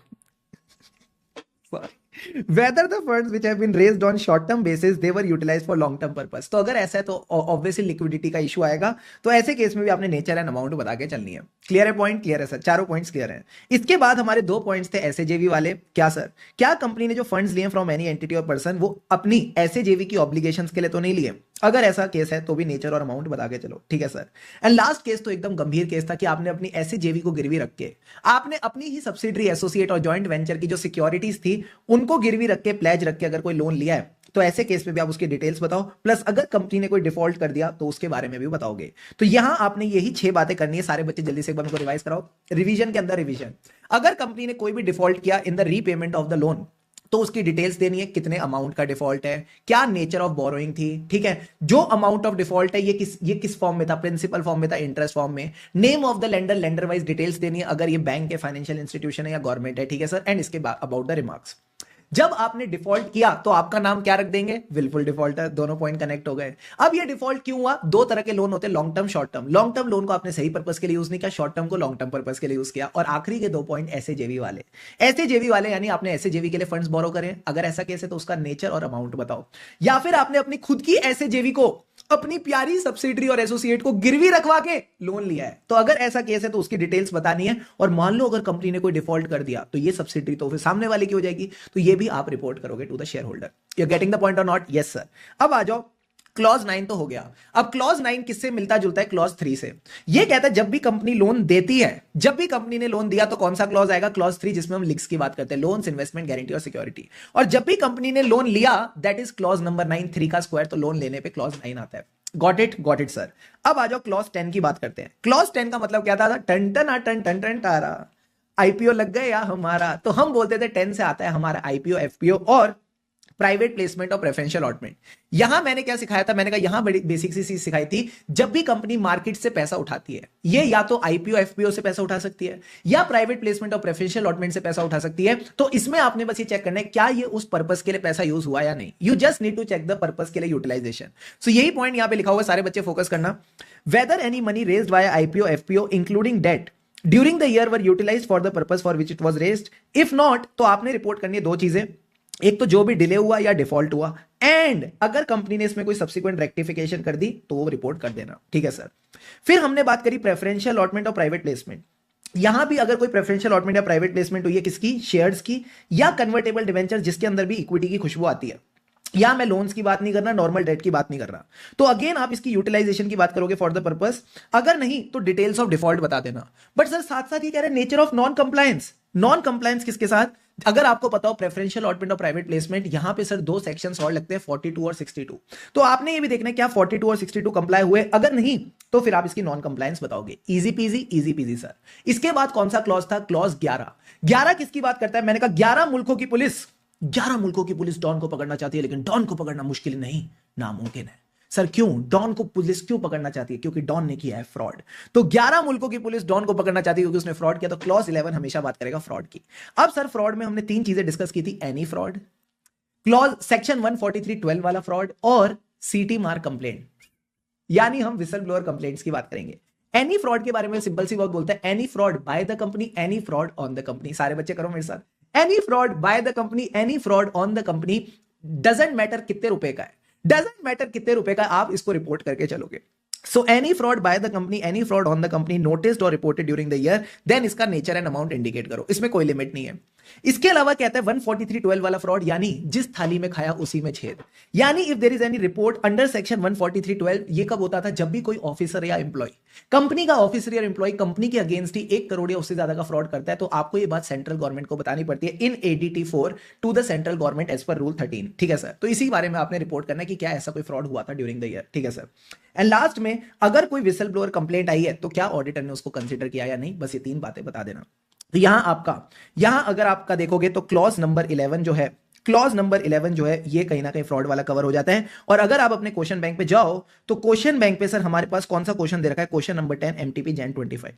whether the funds which have been raised on short term basis they were utilized for long term purpose। तो अगर ऐसा है तो ऑब्वियसली लिक्विडिटी का इशू आएगा, तो ऐसे केस में भी आपने नेचर एंड अमाउंट बता के चलनी है। क्लियर है, पॉइंट क्लियर है सर, चारों पॉइंट्स क्लियर हैं। इसके बाद हमारे दो पॉइंट्स थे एसएजेवी वाले। क्या सर, क्या कंपनी ने जो फंड्स लिए फ्रॉम एनी एंटिटी और पर्सन वो अपनी एसएजेवी की ऑब्लिगेशंस के लिए तो नहीं लिए, अगर ऐसा केस है तो भी नेचर और अमाउंट बता के चलो, ठीक है सर। एंड लास्ट केस तो एकदम गंभीर केस था कि आपने अपनी एसएजेवी को गिरवी रख के, आपने अपनी ही सब्सिडरी, एसोसिएट और जॉइंट वेंचर की जो सिक्योरिटीज थी उनको गिरवी रख के, प्लेज रख के अगर कोई लोन लिया है तो ऐसे केस में भी आप उसकी डिटेल्स बताओ, प्लस अगर कंपनी ने कोई डिफॉल्ट कर दिया तो उसके बारे में भी बताओगे। तो यहां आपने यही 6 बातें करनी है। सारे बच्चे जल्दी से एक बार मेरे को रिवाइज कराओ, रिवीजन के अंदर रिवीजन। अगर कंपनी ने कोई भी डिफॉल्ट किया in the repayment of the loan तो उसकी डिटेल्स देनी है, कितने अमाउंट का डिफॉल्ट है, क्या नेचर ऑफ बोरोइंग थी, ठीक है, जो अमाउंट ऑफ डिफॉल्ट है ये किस फॉर्म में था, प्रिंसिपल फॉर्म में था, इंटरेस्ट फॉर्म में, name of the lender, lender wise details देनी है अगर ये बैंक है, फाइनेंशियल इंस्टीट्यूशन है या गवर्नमेंट है, ठीक है सर। एंड इसके बाद अबाउट द रिमार्क्स। जब आपने डिफॉल्ट किया तो आपका नाम क्या रख देंगे, विलफुल डिफॉल्टर। दोनों पॉइंट कनेक्ट हो गए। अब ये डिफॉल्ट क्यों हुआ, दो तरह के लोन होते हैं, long term, short term. Long term loan को आपने सही पर्पस के लिए यूज नहीं किया, शॉर्ट टर्म को लॉन्ग टर्म पर्पस के लिए यूज किया। और आखिरी के 2 पॉइंट एसएजेवी वाले, एसएजेवी वाले यानी आपने एसएजेवी के लिए फंड्स बोरो करें, अगर ऐसा केस है तो उसका नेचर और अमाउंट बताओ, या फिर आपने अपनी खुद की एसएजेवी को, अपनी प्यारी सब्सिडरी और एसोसिएट को गिरवी रखवा के लोन लिया है, तो अगर ऐसा केस है तो उसकी डिटेल्स बतानी है। और मान लो अगर कंपनी ने कोई डिफॉल्ट कर दिया तो ये सब्सिडरी तो फिर सामने वाले की हो जाएगी, तो ये भी आप रिपोर्ट करोगे to the shareholder. You are getting the point और नॉट? Yes sir. अब आ जाओ, क्लॉज 9 तो हो गया। अब क्लॉज 9 किससे मिलता जुलता है, क्लॉज 3 से। ये कहता है जब भी कंपनी लोन देती है, जब भी कंपनी ने लोन दिया तो कौन सा क्लॉज आएगा, क्लॉज 3, जिसमें हम लिक्स की बात करते हैं, लोन्स, इन्वेस्टमेंट, गारंटी और सिक्योरिटी। और जब भी कंपनी ने लोन लिया, दैट इज क्लॉज नंबर 9, 3 का स्क्वायर, तो लोन लेने पे क्लॉज 9 आता है। Got it sir. अब आ जाओ क्लॉज 10 की बात करते हैं। क्लॉज 10 का मतलब क्या था, टन टन टन टन टन टारा, आईपीओ लग गए या हमारा, तो हम बोलते थे 10 से आता है हमारा आईपीओ, एफपीओ और प्राइवेट प्लेसमेंट और प्रेफरेंशियल अलॉटमेंट। यहां मैंने क्या सिखाया था, मैंने कहा यहां बड़ी बेसिक सी चीज सिखाई थी, जब भी कंपनी मार्केट से पैसा उठाती है, ये या तो आईपीओ एफपीओ से पैसा उठा सकती है या प्राइवेट प्लेसमेंट और प्रेफरेंशियल अलॉटमेंट से पैसा उठा सकती है, तो इसमें आपने बस ये चेक करना है क्या ये उस पर्पस के लिए पैसा यूज हुआ या नहीं। You just need to check the purpose के लिए यूटिलाइजेशन। सो यही पॉइंट यहां पे लिखा हुआ है, सारे बच्चे फोकस करना। Whether any money raised by IPO FPO including debt during the year were utilised for the purpose for which it was raised, if not, तो आपने रिपोर्ट करनी है 2 चीजें, एक तो जो भी डिले हुआ या डिफॉल्ट हुआ, एंड अगर कंपनी ने इसमें कोई सब्सिक्वेंट रेक्टिफिकेशन कर दी तो वो रिपोर्ट कर देना, ठीक है सर। फिर हमने बात करी प्रेफरेंशियल अलॉटमेंट और प्राइवेट प्लेसमेंट। यहां भी अगर कोई प्रेफरेंशियल अलॉटमेंट या प्राइवेट प्लेसमेंट हुई है, किसकी, शेयर्स की या कन्वर्टेबल डिवेंचर जिसके अंदर भी इक्विटी की खुशबू आती है, या मैं लोन्स की बात नहीं कर रहा, नॉर्मल डेट की बात नहीं कर रहा, तो अगेन आप इसकी यूटिलाइजेशन की बात करोगे फॉर द पर्पस। अगर नहीं तो डिटेल्स ऑफ डिफॉल्ट बता देना। बट सर साथ साथ ये कह रहे हैं nature of non compliance. Non compliance किसके साथ, अगर आपको पता हो प्रेफरेंशियल अलॉटमेंट और प्राइवेट प्लेसमेंट, यहां पे सर 2 सेक्शंस और लगते हैं, 42 और 62। तो आपने ये भी देखना है क्या 42 और 62 कंप्लाई हुए, अगर नहीं तो फिर आप इसकी नॉन कंप्लायंस बताओगे। Easy PG sir. इसके बाद कौन सा क्लॉज था, क्लॉज 11। 11 किसकी बात करता है, मैंने कहा 11 मुल्कों की पुलिस, 11 मुल्कों की पुलिस डॉन को पकड़ना चाहती है, लेकिन डॉन को पकड़ना मुश्किल नहीं, नामुमकिन है। सर क्यों, डॉन को पुलिस क्यों पकड़ना चाहती है, क्योंकि डॉन ने किया है फ्रॉड। तो 11 मुल्कों की पुलिस डॉन को पकड़ना चाहती है क्योंकि उसने फ्रॉड किया, तो क्लॉज 11 हमेशा बात करेगा फ्रॉड की। अब सर फ्रॉड में हमने 3 चीजें डिस्कस की थी, एनी फ्रॉड, क्लॉज सेक्शन 143(12) वाला फ्रॉड और सीटी मार कंप्लेंट, यानी हम विसल ब्लोअर कंप्लेंट्स की बात करेंगे। एनी फ्रॉड के बारे में सिंपल सी बात बोलते हैं, any fraud by the company, any fraud on the company. सारे बच्चे करो मेरे साथ, any fraud by the company, any fraud on the company, doesn't matter कितने रुपए का है, डजंट मैटर कितने रुपए का, आप इसको रिपोर्ट करके चलोगे। So any fraud by the company, any fraud on the company noticed or reported during the year, then इसका नेचर एंड अमाउंट इंडिकेट करो, इसमें कोई लिमिट नहीं है। इसके अलावा कहता है 143(12) वाला फ्रॉड, यानी जिस थाली में खाया उसी में छेद, यानी if there is any report under section 143(12), ये कब होता था, जब भी कोई ऑफिसर या एम्प्लॉय, कंपनी का ऑफिसर या एम्प्लॉय कंपनी के अगेंस्ट ही 1 करोड़ या उससे ज्यादा का फ्रॉड करता है, तो आपको ये बात सेंट्रल गवर्नमेंट को बतानी पड़ती है in ADT 4 to the central government as per rule 13, ठीक है सर। तो इसी बारे में आपने रिपोर्ट करना है कि क्या ऐसा कोई फ्रॉड हुआ था ड्यूरिंग द ईयर, ठीक है सर। एंड लास्ट में अगर कोई विसल ब्लोअर कंप्लेंट आई है तो क्या ऑडिटर ने उसको कंसिडर किया या नहीं, बस ये 3 बातें बता देना। तो यहां अगर आपका देखोगे तो क्लॉज नंबर 11 जो है क्लॉज नंबर 11 जो है ये कहीं ना कहीं फ्रॉड वाला कवर हो जाता है। और अगर आप अपने क्वेश्चन बैंक पे जाओ तो क्वेश्चन बैंक पे सर हमारे पास कौन सा क्वेश्चन दे रखा है, क्वेश्चन नंबर 10 एमटीपी जैन 25।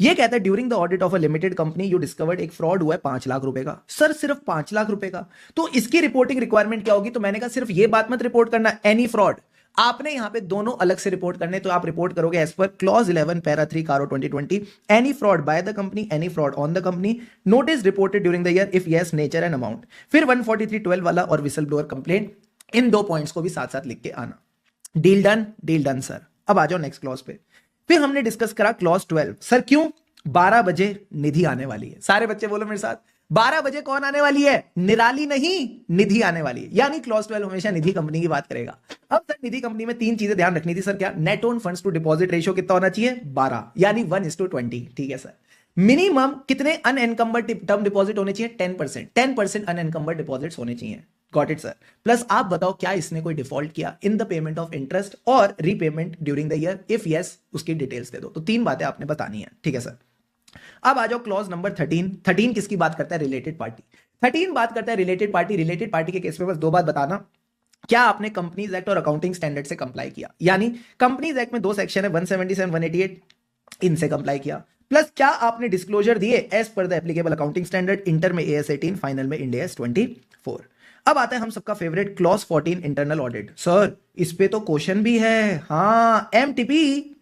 ये कहता है during the audit of a limited company you discovered एक फ्रॉड हुआ है 5 लाख रुपए का। सर सिर्फ 5 लाख रुपए का, तो इसकी रिपोर्टिंग रिक्वायरमेंट क्या होगी? तो मैंने कहा सिर्फ ये बात मत रिपोर्ट करना, एनी फ्रॉड, आपने यहां पे दोनों अलग से रिपोर्ट करने। तो आप रिपोर्ट करोगे एज पर क्लॉज 11 पैरा 3 कारो 2020 any fraud by the company, any fraud on the company, notice reported during the year, if yes nature and amount. फिर 143(12) वाला और विसल ब्लोअर कंप्लेंट, इन 2 पॉइंट्स को भी साथ साथ लिख के आना। Deal done, deal done sir. अब आ जाओ नेक्स्ट क्लॉज पे। फिर हमने डिस्कस करा क्लॉज 12। सर क्यों? 12 बजे निधि आने वाली है। सारे बच्चे बोलो मेरे साथ, 12 बजे कौन आने वाली है? निराली नहीं, निधि आने वाली है। यानी क्लॉज 12 हमेशा निधि कंपनी की बात करेगा। अब सर निधि कंपनी में 3 चीजें ध्यान रखनी थी सर। क्या? Net own funds to deposit ratio कितना होना चाहिए? 12, यानी 1:20। ठीक है सर। मिनिमम कितने अनएनकम्बर्ड टर्म डिपॉजिट होने चाहिए? 10%। 10% अनएनकम्बर्ड डिपॉजिट्स होने चाहिए। Got it sir. प्लस आप बताओ क्या इसने कोई डिफॉल्ट किया in the payment of interest और repayment during the year, if yes उसकी डिटेल्स दे दो। तो 3 बातें आपने बतानी है। ठीक है सर। अब आ जाओ क्लॉज नंबर 13। 13 किसकी बात करता है? Related party. 13 बात करता है रिलेटेड पार्टी। रिलेटेड पार्टी के केस में बस 2 बात बताना, क्या आपने कंपनीज एक्ट और अकाउंटिंग स्टैंडर्ड से कंप्लाई किया। यानी कंपनीज एक्ट में 2 सेक्शन है, 177, 188, इनसे कंप्लाई किया। प्लस क्या आपने डिस्क्लोजर दिए as per the applicable accounting standard, inter में AS 18, फाइनल में इंड AS 24। अब आता है हम सबका favourite clause 14 internal audit. Sir इस पे तो क्वेश्चन भी है, हाँ, MTP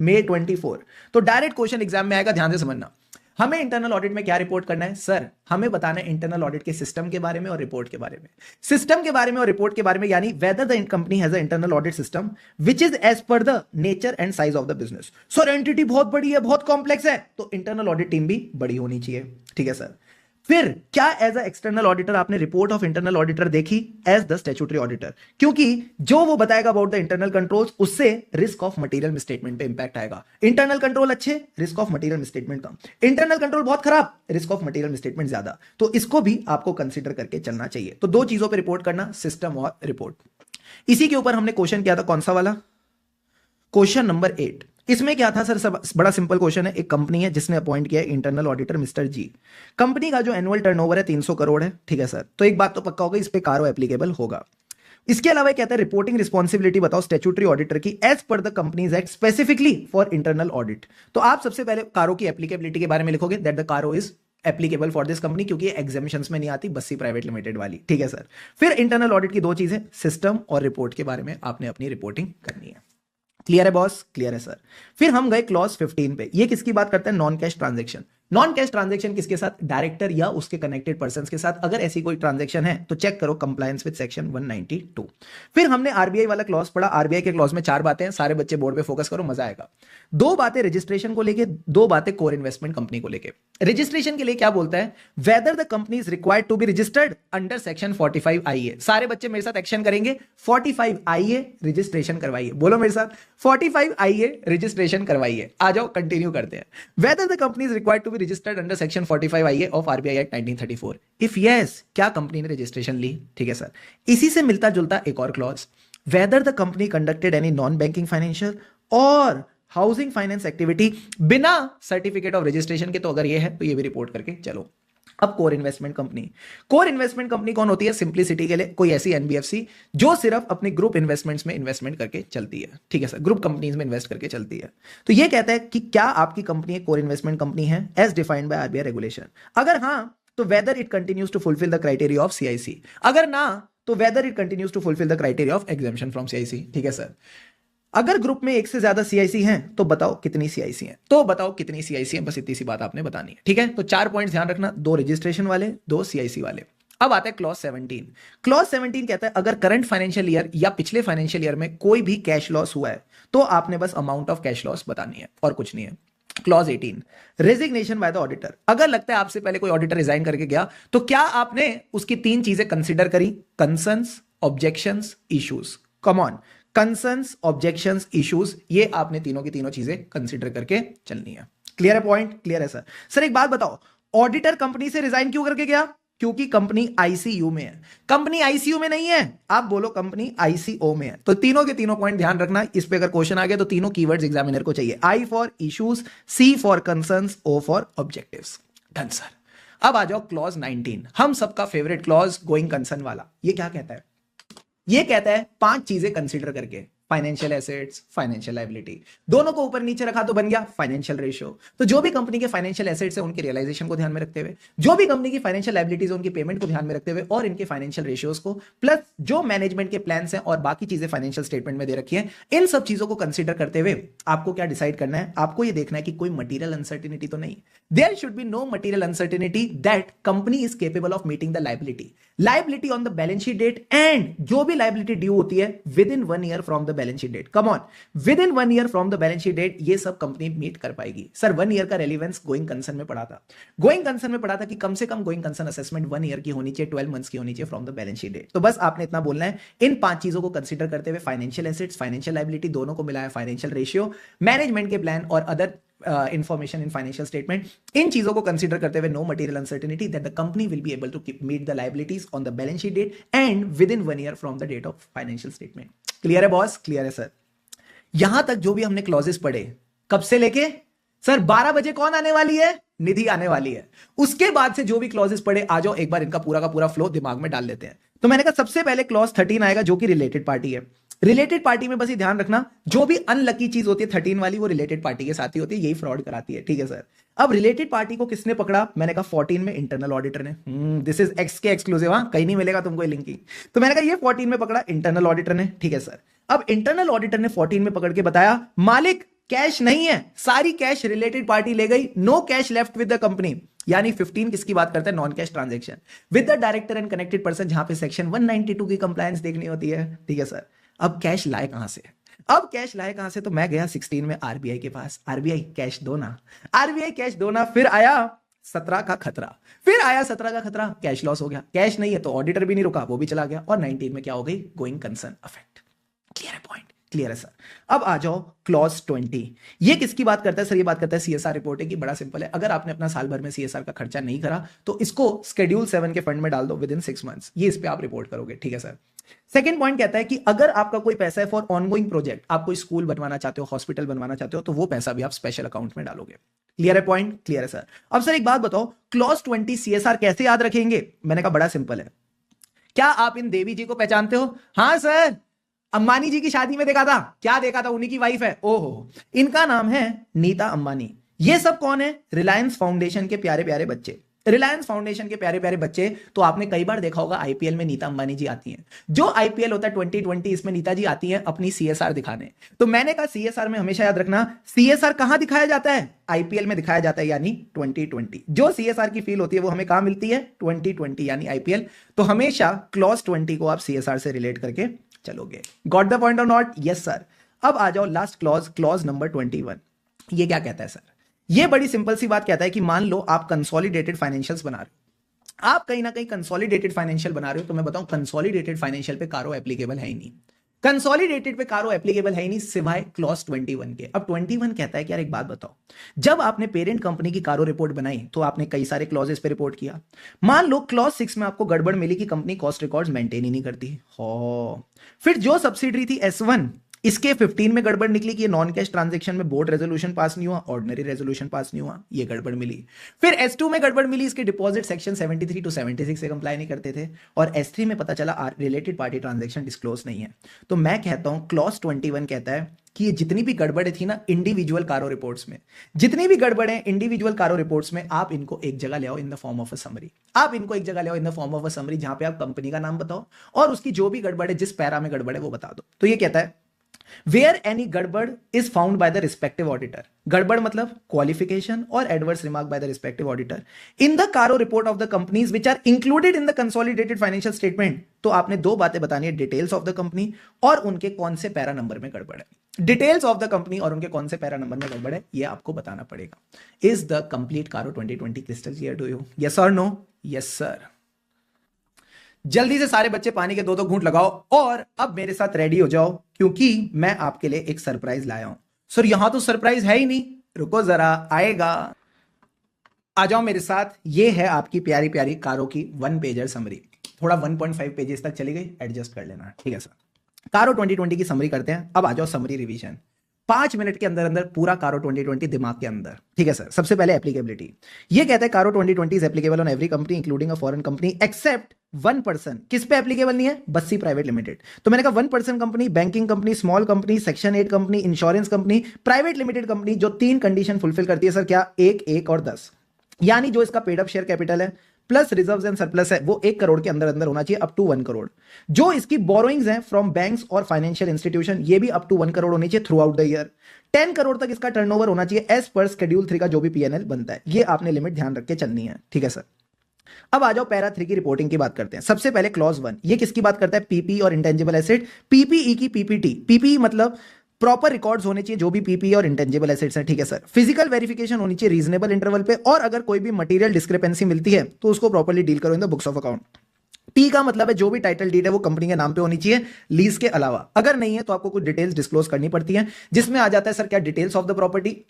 May 24। तो डायरेक्ट क्वेश्चन एग्जाम में आएगा, ध्यान से समझना। हमें इंटरनल ऑडिट में क्या रिपोर्ट करना है? सर हमें बताना है इंटरनल ऑडिट के सिस्टम के बारे में और रिपोर्ट के बारे में। सिस्टम के बारे में और रिपोर्ट के बारे में, यानी whether the company has a internal audit system which is as per the nature and size of the business. Sir entity बहुत बड़ी है, बहुत कॉम्प्लेक्स है, तो इंटरनल ऑडिट टीम भी बड़ी होनी चाहिए। ठीक है सर। फिर क्या एज अ एक्सटर्नल ऑडिटर आपने रिपोर्ट ऑफ इंटरनल ऑडिटर देखी एज द स्टैट्यूटरी ऑडिटर? क्योंकि जो वो बताएगा अबाउट द इंटरनल कंट्रोल्स, उससे रिस्क ऑफ मटेरियल मिसस्टेटमेंट पे इंपैक्ट आएगा। इंटरनल कंट्रोल अच्छे, risk of material misstatement come. Internal control बहुत खराब, रिस्क ऑफ मटेरियल मिसस्टेटमेंट ज्यादा। तो इसको भी आपको कंसीडर करके चलना चाहिए। तो 2 चीजों पर रिपोर्ट करना, सिस्टम और रिपोर्ट। इसी के ऊपर हमने क्वेश्चन किया था, कौन सा वाला? Question number 8। इसमें क्या था सर? सब बड़ा सिंपल क्वेश्चन है। एक कंपनी है जिसने अपॉइंट किया है इंटरनल ऑडिटर मिस्टर जी। कंपनी का जो एनुअल टर्नओवर है 300 करोड़ है। ठीक है सर। तो एक बात तो पक्का होगा, इस पे कारो एप्लीकेबल होगा। इसके अलावा कहता है रिपोर्टिंग रिस्पॉन्सिबिलिटी बताओ स्टैट्यूटरी ऑडिटर की as per the companies act specifically for internal audit. तो आप सबसे पहले कारो की एप्लीकेबिलिटी के बारे में लिखोगे दैट द कारो is applicable for this company, क्योंकि एग्जामिशंस में नहीं आती, बस्सी प्राइवेट लिमिटेड वाली। ठीक है सर। फिर इंटरनल ऑडिट की 2 चीजें, सिस्टम और रिपोर्ट के बारे में आपने अपनी रिपोर्टिंग करनी है। क्लियर है बॉस? क्लियर है सर। फिर हम गए क्लॉज 15 पे। ये किसकी बात करता है? Non cash transaction. Non cash transaction किसके साथ? डायरेक्टर या उसके कनेक्टेड पर्संस के साथ। अगर ऐसी कोई ट्रांजैक्शन है तो चेक करो कंप्लायंस विद सेक्शन 192। फिर हमने आरबीआई वाला क्लॉज पढ़ा। आरबीआई के क्लॉज में 4 बातें हैं। सारे बच्चे बोर्ड पे फोकस करो, मजा आएगा। 2 बातें रजिस्ट्रेशन को लेके, 2 बातें कोर इन्वेस्टमेंट कंपनी को लेके। रजिस्ट्रेशन के लिए क्या बोलता है? Whether the company is required to be registered under section 45 IA। सारे बच्चे मेरे साथ एक्शन करेंगे, 45 IA रजिस्ट्रेशन करवाइए। बोलो मेरे साथ, 45 IA रजिस्ट्रेशन करवाइए। आ जाओ कंटिन्यू करते हैं। Whether the company is required to be registered under section 45 IA of RBI act 1934। If yes, क्या कंपनी ने रजिस्ट्रेशन ली? ठीक है सर। इसी से मिलता जुलता एक और clause, whether the company conducted any non banking financial और हाउसिंग फाइनेंस एक्टिविटी बिना सर्टिफिकेट ऑफ रजिस्ट्रेशन के। तो अगर ये है तो ये भी रिपोर्ट करके चलो। अब core investment company. Core investment company कौन होती है? सिंप्लिसिटी के लिए कोई ऐसी एनबीएफसी जो सिर्फ अपनी ग्रुप इन्वेस्टमेंट्स में इन्वेस्टमेंट करके चलती है। ठीक है सर। ग्रुप कंपनीज में इन्वेस्ट करके चलती है। तो ये कहता है कि क्या आपकी कंपनी एक कोर इन्वेस्टमेंट कंपनी है as defined by RBI regulation. अगर हाँ तो whether it continues to fulfil the criteria of CIC. अगर ना तो whether it continues to fulfil the criteria of exemption from CIC. ठीक है सर। अगर ग्रुप में 1 से ज्यादा सीआईसी हैं तो बताओ कितनी सीआईसी हैं। तो बताओ कितनी सीआईसी हैं, बस इतनी सी बात आपने बतानी है। ठीक है। तो 4 पॉइंट्स ध्यान रखना, 2 रजिस्ट्रेशन वाले, 2 सीआईसी वाले। अब आता है क्लॉज 17। क्लॉज 17 कहता है अगर करंट फाइनेंशियल ईयर या पिछले फाइनेंशियल ईयर में कोई भी कैश लॉस हुआ है तो आपने बस अमाउंट ऑफ कैश लॉस बतानी है और कुछ नहीं है। Clause 18, resignation by the auditor. अगर लगता है आपसे पहले कोई ऑडिटर रिजाइन करके गया तो क्या आपने उसकी 3 चीजें कंसिडर करी? Concerns, objections, issues. Come on, concerns, objections, issues, ये आपने तीनों की तीनों चीजें कंसिडर करके चलनी है। क्लियर है पॉइंट? क्लियर है सर। सर एक बात बताओ, ऑडिटर कंपनी से रिजाइन क्यों करके गया? क्योंकि कंपनी आईसीयू में है। कंपनी आईसीयू में नहीं है, आप बोलो कंपनी आईसीओ में है। तो तीनों के तीनों पॉइंट ध्यान रखना। इस पे अगर क्वेश्चन आ गया तो तीनों कीवर्ड्स एग्जामिनर को चाहिए। I for issues, C for concerns, O for objectives. Done sir. अब आ जाओ क्लॉज 19, हम सबका फेवरेट क्लॉज, गोइंग कंसर्न वाला। ये क्या कहता है? ये कहता है 5 चीजें कंसीडर करके, फाइनेंशियल एसेट्स, फाइनेंशियल लायबिलिटी, दोनों को ऊपर नीचे रखा तो बन गया फाइनेंशियल रेशियो। तो जो भी कंपनी के फाइनेंशियल एसेट्स है उनके रियलाइजेशन को ध्यान में रखते हुए, जो भी कंपनी की फाइनेंशियल लायबिलिटीज है उनकी पेमेंट को ध्यान में रखते हुए, और इनके फाइनेंशियल रेशियोज को, प्लस जो मैनेजमेंट के प्लान्स हैं और बाकी चीजें फाइनेंशियल स्टेटमेंट में दे रखी है, इन सब चीजों को कंसीडर करते हुए आपको क्या डिसाइड करना है? आपको ये देखना है कि कोई मटीरियल अनसर्टिनिटी तो नहीं। There should be no material uncertainty that company is capable of meeting the liability on the balance sheet date, and जो भी लायबिलिटी ड्यू होती है within 1 year from the balance sheet date. Come on, within 1 year from the balance sheet date, ये सब company meet कर पाएगी। Sir 1 year का relevance going concern में पढ़ा था। गोइंग कंसर्न में पढ़ा था कि कम से कम गोइंग कंसर्न असेसमेंट 1 ईयर की होनी चाहिए, 12 मंथ्स की होनी चाहिए from the balance sheet date. तो बस आपने इतना बोलना है, इन 5 चीजों को कंसीडर करते हुए फाइनेंशियल एसेट्स, फाइनेंशियल लायबिलिटी, दोनों को मिलाया फाइनेंशियल रेशियो, मैनेजमेंट के प्लान और other information in financial statement, इन चीजों को कंसीडर करते हुए no material uncertainty that the company will be able to meet the liabilities on the balance sheet date and within 1 year from the date of financial statement। Clear है boss? Clear है sir? यहां तक जो भी हमने clauses पढ़े, कब से लेके सर 12 बजे कौन आने वाली है? निधि आने वाली है। उसके बाद से जो भी क्लॉजेस पढ़े, आ जाओ एक बार इनका पूरा का पूरा फ्लो दिमाग में डाल लेते हैं। तो मैंने कहा सबसे पहले क्लॉज 13 आएगा जो कि रिलेटेड पार्टी है। रिलेटेड पार्टी में बस ये ध्यान रखना, जो भी अनलकी चीज होती है 13 वाली, वो रिलेटेड पार्टी के साथ ही होती है, यही फ्रॉड कराती है। ठीक है सर? अब रिलेटेड पार्टी को किसने पकड़ा? मैंने कहा 14 में इंटरनल ऑडिटर ने। दिस इज एक्स के एक्सक्लूसिव, कहीं नहीं मिलेगा तुमको ये लिंकिंग। तो मैंने कहा ये 14 में पकड़ा इंटरनल ऑडिटर ने। ठीक है सर? अब इंटरनल ऑडिटर ने 14 में पकड़ के बताया, मालिक कैश नहीं है, सारी कैश रिलेटेड पार्टी ले गई, no cash left with the company. यानी 15 किसकी बात करते हैं? Non cash transaction with the director and connected person, जहां पे सेक्शन 192 की कंप्लायंस देखनी होती है। ठीक है सर? अब कैश लाए कहां से? अब कैश लाए कहां से? तो मैं गया 16 में आरबीआई के पास, आरबीआई कैश दो ना, आरबीआई कैश दो ना। फिर आया 17 का खतरा, फिर आया 17 का खतरा, कैश लॉस हो गया। कैश नहीं है तो ऑडिटर भी नहीं रुका, वो भी चला गया। और 19 में क्या हो गई? Going concern affect. क्लियर है पॉइंट? क्लियर है सर? अब आ जाओ क्लॉज 20। ये किसकी बात करता है सर? ये बात करता है सीएसआर रिपोर्टिंग की। बड़ा सिंपल है, अगर आपने अपना साल भर में सीएसआर का खर्चा नहीं करा तो इसको शेड्यूल 7 के फंड में डाल दो विद इन 6 मंथ्स, ये इस पे आप रिपोर्ट करोगे। ठीक है सर? सेकेंड पॉइंट कहता है कि अगर आपका कोई पैसा है फॉर ऑनगोइंग प्रोजेक्ट, आप कोई स्कूल बनवाना चाहते हो, हॉस्पिटल बनवाना चाहते हो, तो वो पैसा भी आप स्पेशल अकाउंट में डालोगे। क्लियर है पॉइंट? क्लियर है सर? अब सर एक बात बताओ, क्लॉज 20 सीएसआर कैसे याद रखेंगे? मैंने कहा बड़ा सिंपल है। क्या आप इन देवी जी को पहचानते हो? हाँ सर, अंबानी जी की शादी में देखा था। क्या देखा था? उन्हीं की वाइफ है। ओहो, इनका नाम है नीता अंबानी। ये सब कौन है? रिलायंस फाउंडेशन के प्यारे प्यारे बच्चे। रिलायंस फाउंडेशन के प्यारे प्यारे बच्चे। तो आपने कई बार देखा होगा आईपीएल में नीता अंबानी जी आती हैं। जो आईपीएल होता है 2020, इसमें नीता जी आती हैं अपनी सीएसआर दिखाने। तो मैंने कहा सीएसआर में हमेशा याद रखना, सीएसआर कहां दिखाया जाता है? आईपीएल में दिखाया जाता है, यानी 2020। जो सीएसआर की फील होती है वो हमें कहां मिलती है? 2020 यानी आईपीएल। तो हमेशा क्लॉज 20 को आप सीएसआर से रिलेट करके चलोगे। गॉट द पॉइंट और नॉट? Yes sir. अब आ जाओ लास्ट क्लॉज, क्लॉज नंबर 21। ये क्या कहता है सर? ये बड़ी सिंपल सी बात कहता है कि मान लो आप कंसोलिडेटेड फाइनेंशियल्स बना रहे हो, आप कहीं ना कहीं कंसोलिडेटेड फाइनेंशियल बना रहे हो। तो मैं बताऊं, कंसोलिडेटेड फाइनेंशियल पे कारो एप्लीकेबल है ही नहीं। कंसोलिडेटेड पे कारो एप्लीकेबल है ही नहीं सिवाय क्लॉज 21 के। अब 21 कहता है कि यार एक बात बताओ, जब आपने पेरेंट कंपनी की कारो रिपोर्ट बनाई तो आपने कई सारे क्लॉजेस पे रिपोर्ट किया। मान लो क्लॉज 6 में आपको गड़बड़ मिली कि कंपनी कॉस्ट रिकॉर्ड्स मेंटेन ही नहीं करती हो। फिर जो सब्सिडरी थी S1, इसके 15 में गड़बड़ निकली कि ये नॉन कैश ट्रांजैक्शन में बोर्ड रेजोल्यूशन पास नहीं हुआ, ऑर्डिनरी रेजोल्यूशन पास नहीं हुआ, ये गड़बड़ मिली। फिर S2 में गड़बड़ मिली, इसके डिपॉजिट सेक्शन 73 टू 76 से कंप्लाई नहीं करते थे। और S3 में पता चला रिलेटेड पार्टी ट्रांजैक्शन डिस्क्लोज नहीं है। तो मैं कहता हूं क्लॉज 21 कहता है कि ये जितनी भी गड़बड़े थी ना इंडिविजुअल कारो रिपोर्ट्स में, जितनी भी गड़बड़े इंडिविजुअल कारो रिपोर्ट्स में, आप इनको एक जगह ले आओ in the form of a summary. आप इनको एक जगह ले आओ in the form of a summary, जहां पे आप कंपनी का नाम बताओ और उसकी जो भी गड़बड़े, जिस पैरा में गड़बड़े वो बता दो। तो ये कहता है where any गड़बड़ is found by the respective auditor, गड़बड़ मतलब qualification और adverse remark by the respective auditor in the caro report of the companies which are included in the consolidated financial statement। तो आपने दो बातें बतानी है, डिटेल्स ऑफ द कंपनी और उनके कौन से पैरा नंबर में गड़बड़ है। डिटेल्स ऑफ द कंपनी और उनके कौन से पैरा नंबर में गड़बड़ है, ये आपको बताना पड़ेगा। Is the complete CARO 2020 crystal clear to you? Yes और नो? Yes sir. जल्दी से सारे बच्चे पानी के 2-2 घूंट लगाओ और अब मेरे साथ रेडी हो जाओ, क्योंकि मैं आपके लिए एक सरप्राइज लाया हूं। सर यहां तो सरप्राइज है ही नहीं, रुको जरा, आएगा। आ जाओ मेरे साथ। ये है आपकी प्यारी प्यारी कारो की 1 पेजर समरी। थोड़ा 1.5 पेजेस तक चली गई, एडजस्ट कर लेना। ठीक है सर? कारो 2020 की समरी करते हैं। अब आ जाओ समरी रिवीजन। 5 मिनट के अंदर अंदर पूरा कारो 2020 दिमाग के अंदर। ठीक है सर, सबसे पहले एप्लीकेबिलिटी। ये कहता है CARO 2020 is applicable on every company including a foreign company except 1%। किस पे एप्लीकेबल नहीं है? बस्सी प्राइवेट लिमिटेड। तो मैंने कहा 1% company, banking company, small company, section 8 company, insurance company, private limited company, जो 3 कंडीशन फुलफिल करती है सर, क्या? 1, 1 और 10। यानी जो इसका पेड अप शेयर कैपिटल है प्लस रिजर्व्स एंड सरप्लस है वो 1 करोड़ के अंदर अंदर होना चाहिए, अप टू 1 करोड़। जो इसकी बोरोइंग्स हैं फ्रॉम बैंक्स और फाइनेंशियल इंस्टीट्यूशन, ये भी अप टू 1 करोड़ होनी चाहिए through out the year. 10 crore तक इसका टर्नओवर होना चाहिए एज पर शेड्यूल 3 का जो भी पीएनएल बनता है। ये आपने लिमिट ध्यान रख के चलनी है। ठीक है सर। अब आ जाओ पैरा 3 की रिपोर्टिंग की बात करते हैं। सबसे पहले क्लॉज 1, ये किसकी बात करता है? पीपी और इंटेंजिबल एसेट। पीपीई की पीपीटी। पीपी मतलब प्रॉपर रिकॉर्ड्स होने चाहिए जो भी पीपी और इंटेंजिबल एसेट्स हैं। ठीक है सर। फिजिकल वेरिफिकेशन होनी चाहिए रीजनेबल इंटरवल पे, और अगर कोई भी मटेरियल डिस्क्रिपेंसी मिलती है तो उसको प्रॉपर्ली डील करो इन the books of account. T का मतलब है जो भी टाइटल डीड है वो कंपनी के नाम पे होनी चाहिए लीज के अलावा। अगर नहीं है तो आपको कुछ डिटेल्स डिस्क्लोज करनी पड़ती है, जिसमें आ जाता है सर क्या? Details of the property,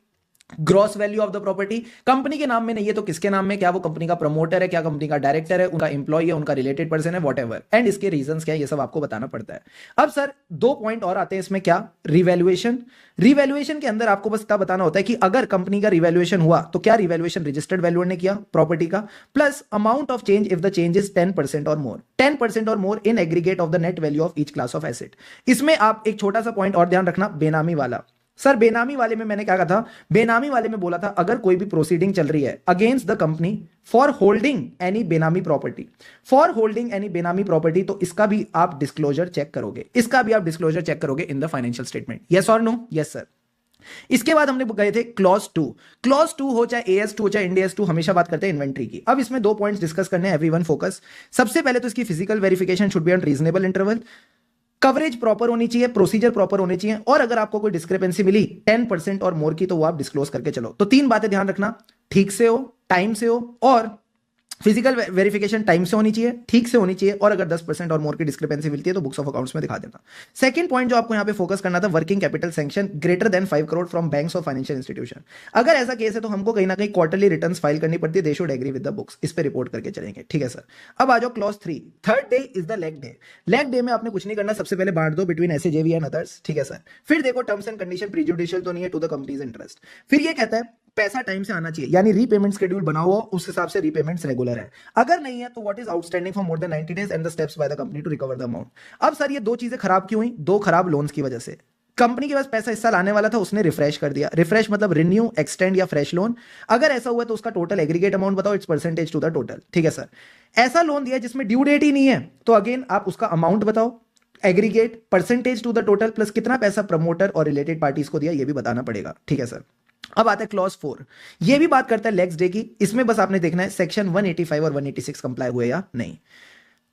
gross value of the property. Company के नाम में नहीं है तो किसके नाम में? क्या वो कंपनी का प्रमोटर है, क्या कंपनी का डायरेक्टर है, उनका एम्प्लॉय है, उनका रिलेटेड पर्सन है, व्हाटएवर, एंड इसके रीजंस क्या है, ये सब आपको बताना पड़ता है। अब सर 2 पॉइंट और आते हैं इसमें, क्या? रिवैल्यूएशन। रिवैल्यूएशन के अंदर आपको बस बताना होता है कि अगर कंपनी का रिवैल्यूएशन हुआ तो क्या रिवैल्यूएशन रजिस्टर्ड वैल्यूअर ने किया प्रॉपर्टी का, plus amount of change if the change is 10% or more. 10% or more in aggregate of the net value of each class of asset. इसमें आप एक छोटा सा पॉइंट और ध्यान रखना, बेनामी वाला। सर बेनामी वाले में मैंने क्या कहा था? बेनामी वाले में बोला था अगर कोई भी प्रोसीडिंग चल रही है against the company for holding any बेनामी प्रॉपर्टी, फॉर होल्डिंग एनी बेनामी प्रॉपर्टी, तो इसका भी आप डिस्क्लोजर चेक करोगे, इसका भी आप डिस्क्लोजर चेक करोगे in the financial statement. Yes और नो? Yes sir. इसके बाद हमने गए थे क्लॉज 2। क्लॉज 2 हो चाहे AS2 हो चाहे इंडियस 2, हमेशा बात करते हैं इन्वेंट्री की। अब इसमें 2 पॉइंट्स डिस्कस करने हैं, एवरीवन फोकस। सबसे पहले तो इसकी physical verification should be on reasonable interval, coverage proper होनी चाहिए, प्रोसीजर प्रॉपर होने चाहिए, और अगर आपको कोई डिस्क्रिपेंसी मिली 10% और मोर की तो वो आप डिस्क्लोज करके चलो। तो 3 बातें ध्यान रखना, ठीक से हो, टाइम से हो, और फिजिकल वेरिफिकेशन टाइम से होनी चाहिए, ठीक से होनी चाहिए, और अगर 10% और मोर की डिस्क्रिपेंसी मिलती है तो बुक्स ऑफ अकाउंट्स में दिखा देना। सेकंड पॉइंट जो आपको यहां पे फोकस करना था, working capital sanction greater than 5 crore from banks और फाइनेंशियल इंस्टीट्यूशन। अगर ऐसा केस है तो हमको कहीं ना कहीं क्वार्टरली रिटर्न्स फाइल करनी पड़ती है, they should agree with the books, इस पे रिपोर्ट करके चलेंगे। ठीक है सर। अब आ जाओ clause 3, third day is the leg day. Leg day में आपने कुछ नहीं करना, सबसे पहले बांट दो बिटवीन एसएजेवी एंड अदर्स। ठीक है सर। फिर देखो टर्म्स एंड कंडीशन प्रीजुडिशियल तो नहीं है टू द कंपनीज इंटरेस्ट। फिर ये कहता है पैसा टाइम से आना चाहिए, यानी रीपेमेंट शेड्यूल बना हुआ उस हिसाब से रीपेमेंट्स रेगुलर है। अगर नहीं है तो what is outstanding for more than 90 days and the steps by the company to recover the amount. अब सर ये 2 चीजें खराब क्यों हुई? 2 खराब लोन्स की वजह से। कंपनी के पास पैसा इस साल आने वाला था, उसने रिफ्रेश कर दिया। रिफ्रेश मतलब रिन्यू, एक्सटेंड या फ्रेश लोन। अगर ऐसा हुआ तो उसका टोटल एग्रीगेट अमाउंट बताओ, its percentage to the total. ठीक है सर। ऐसा लोन दिया जिसमें ड्यू डेट ही नहीं है तो अगेन आप उसका अमाउंट बताओ, aggregate, percentage to the total, plus कितना पैसा प्रमोटर और रिलेटेड पार्टीज को दिया ये भी बताना पड़ेगा। ठीक है सर। अब आता है क्लॉज 4, ये भी बात करता है लेग्स डे की। इसमें बस आपने देखना है सेक्शन 185 और 186 कंप्लाई हुए या नहीं।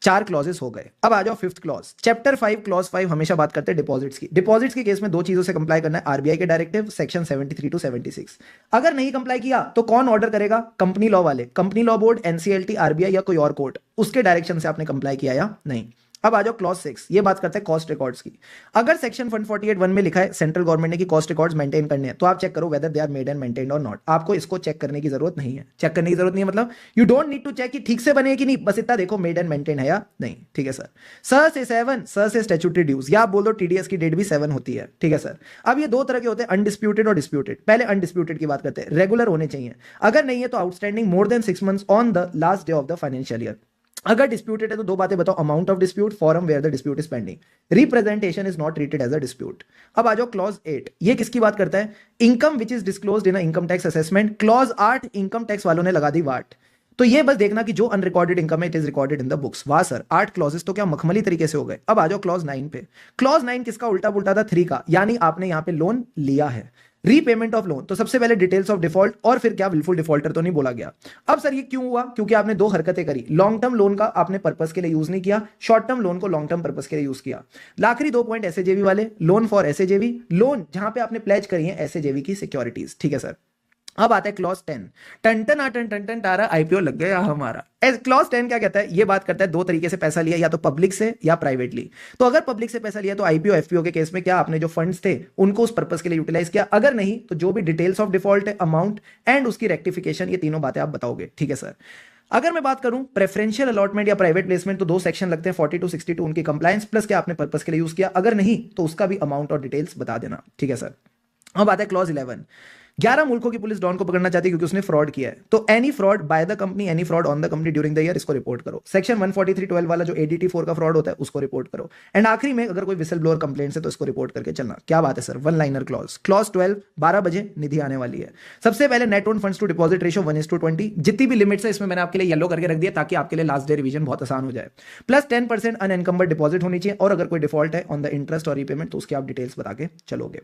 4 क्लॉजेस हो गए। अब आ जाओ 5th क्लॉज, चैप्टर 5 क्लॉज 5 हमेशा बात करते हैं डिपॉजिट्स की। डिपॉजिट्स के केस में 2 चीजों से कंप्लाई करना है, आरबीआई के डायरेक्टिव सेक्शन 73 टू 76। अगर नहीं कंप्लाई किया तो कौन ऑर्डर करेगा? कंपनी लॉ वाले, company law board, NCLT, RBI या कोई और कोर्ट, उसके डायरेक्शन से आपने कंप्लाई किया या नहीं। अब आ जाओ क्लॉज 6, ये बात करते हैं कॉस्ट रिकॉर्ड्स की। अगर सेक्शन 148(1) में लिखा है सेंट्रल गवर्नमेंट ने कि कॉस्ट रिकॉर्ड्स मेंटेन करने हैं, तो आप चेक करो whether they are made and maintained और नॉट। आपको इसको चेक करने की जरूरत नहीं है, चेक करने की जरूरत नहीं है मतलब you don't need to check कि ठीक से बने कि नहीं, बस इतना देखो मेड एंड मेंटेन है या नहीं। ठीक है सर। सर से 7, सर से स्टैट्यूटरी ड्यूज, या आप बोल दो टीडीएस की डेट भी 7 होती है। ठीक है सर। अब ये 2 तरह के होते हैं, अनडिस्प्यूटेड और डिस्प्यूटेड। पहले अनडिस्प्यूटेड की बात करते हैं, रेगुलर होने चाहिए। अगर नहीं है तो outstanding more than 6 months on the last day of the financial year. अगर डिस्प्यूटेड है तो 2 बातें बताओ, amount of dispute, forum where the dispute is pending, representation is not treated as a dispute. अब आ जाओ क्लॉज 8, ये किसकी बात करता है? Income which is disclosed in a income tax assessment. Clause 8 income tax वालों ने लगा दी वाट, तो ये बस देखना कि जो अनरिकॉर्डेड इनकम है it is recorded in the books. वाह सर, 8 क्लॉजेस तो क्या मखमली तरीके से हो गए। अब आ जाओ क्लॉज 9 पे। क्लॉज 9 किसका उल्टा पुल्टा था? 3 का, यानी आपने यहां पे लोन लिया है, रीपेमेंट ऑफ लोन। तो सबसे पहले डिटेल्स ऑफ डिफॉल्ट, और फिर क्या विलफुल डिफॉल्टर तो नहीं बोला गया। अब सर ये क्यों हुआ? क्योंकि आपने 2 हरकतें करी, लॉन्ग टर्म लोन का आपने पर्पस के लिए यूज नहीं किया, शॉर्ट टर्म लोन को लॉन्ग टर्म पर्पस के लिए यूज किया। आखिरी 2 पॉइंट एसएजेवी वाले, लोन फॉर एसएजेवी, लोन जहां पे आपने प्लेज करी है एसएजेवी की सिक्योरिटीज। ठीक है सर। अब आता है क्लॉज 10, टन टन आ टन टन टन टारा आईपीओ लग गया हमारा। क्लॉज 10 क्या कहता है? ये बात करता है 2 तरीके से पैसा लिया, या तो पब्लिक से या प्राइवेटली। तो अगर पब्लिक से पैसा लिया तो आईपीओ एफपीओ के केस में क्या आपने जो फंड्स थे उनको उस पर्पस के लिए यूटिलाइज किया, अगर नहीं तो जो भी डिटेल्स ऑफ डिफॉल्ट है, अमाउंट एंड उसकी रेक्टिफिकेशन, ये तीनों बातें आप बताओगे। ठीक है सर। अगर मैं बात करूं प्रेफरेंशियल अलॉटमेंट या प्राइवेट प्लेसमेंट, तो 2 सेक्शन लगते हैं 40 टू 62, उनकी कंप्लायंस प्लस क्या आपने पर्पस के लिए यूज किया, अगर नहीं तो उसका भी अमाउंट और डिटेल्स बता देना। ठीक है सर। अब आता है क्लॉज 11। 11 मुल्कों की पुलिस डॉन को पकड़ना चाहती है क्योंकि उसने फ्रॉड किया है, तो any fraud by the company, any fraud on the company during the year, इसको रिपोर्ट करो। सेक्शन 143(12) वाला जो ADT4 का फ्रॉड होता है उसको रिपोर्ट करो। एंड आखिरी में अगर कोई विसल ब्लोअर कंप्लेंट है तो इसको रिपोर्ट करके चलना। क्या बात है sir, one liner clause. Clause 12, 12 बजे निधि आने वाली है। सबसे पहले net own funds to deposit ratio 1:20। जितनी भी लिमिट्स है इसमें मैंने आपके लिए येलो करके रख दिया ताकि आपके लिए लास्ट डे रिवीजन बहुत आसान हो जाए। प्लस 10% अनएनकम्बर्ड डिपॉजिट होनी चाहिए, और अगर कोई डिफॉल्ट है ऑन द इंटरेस्ट और रीपेमेंट तो उसकी आप डिटेल्स बता के चलोगे।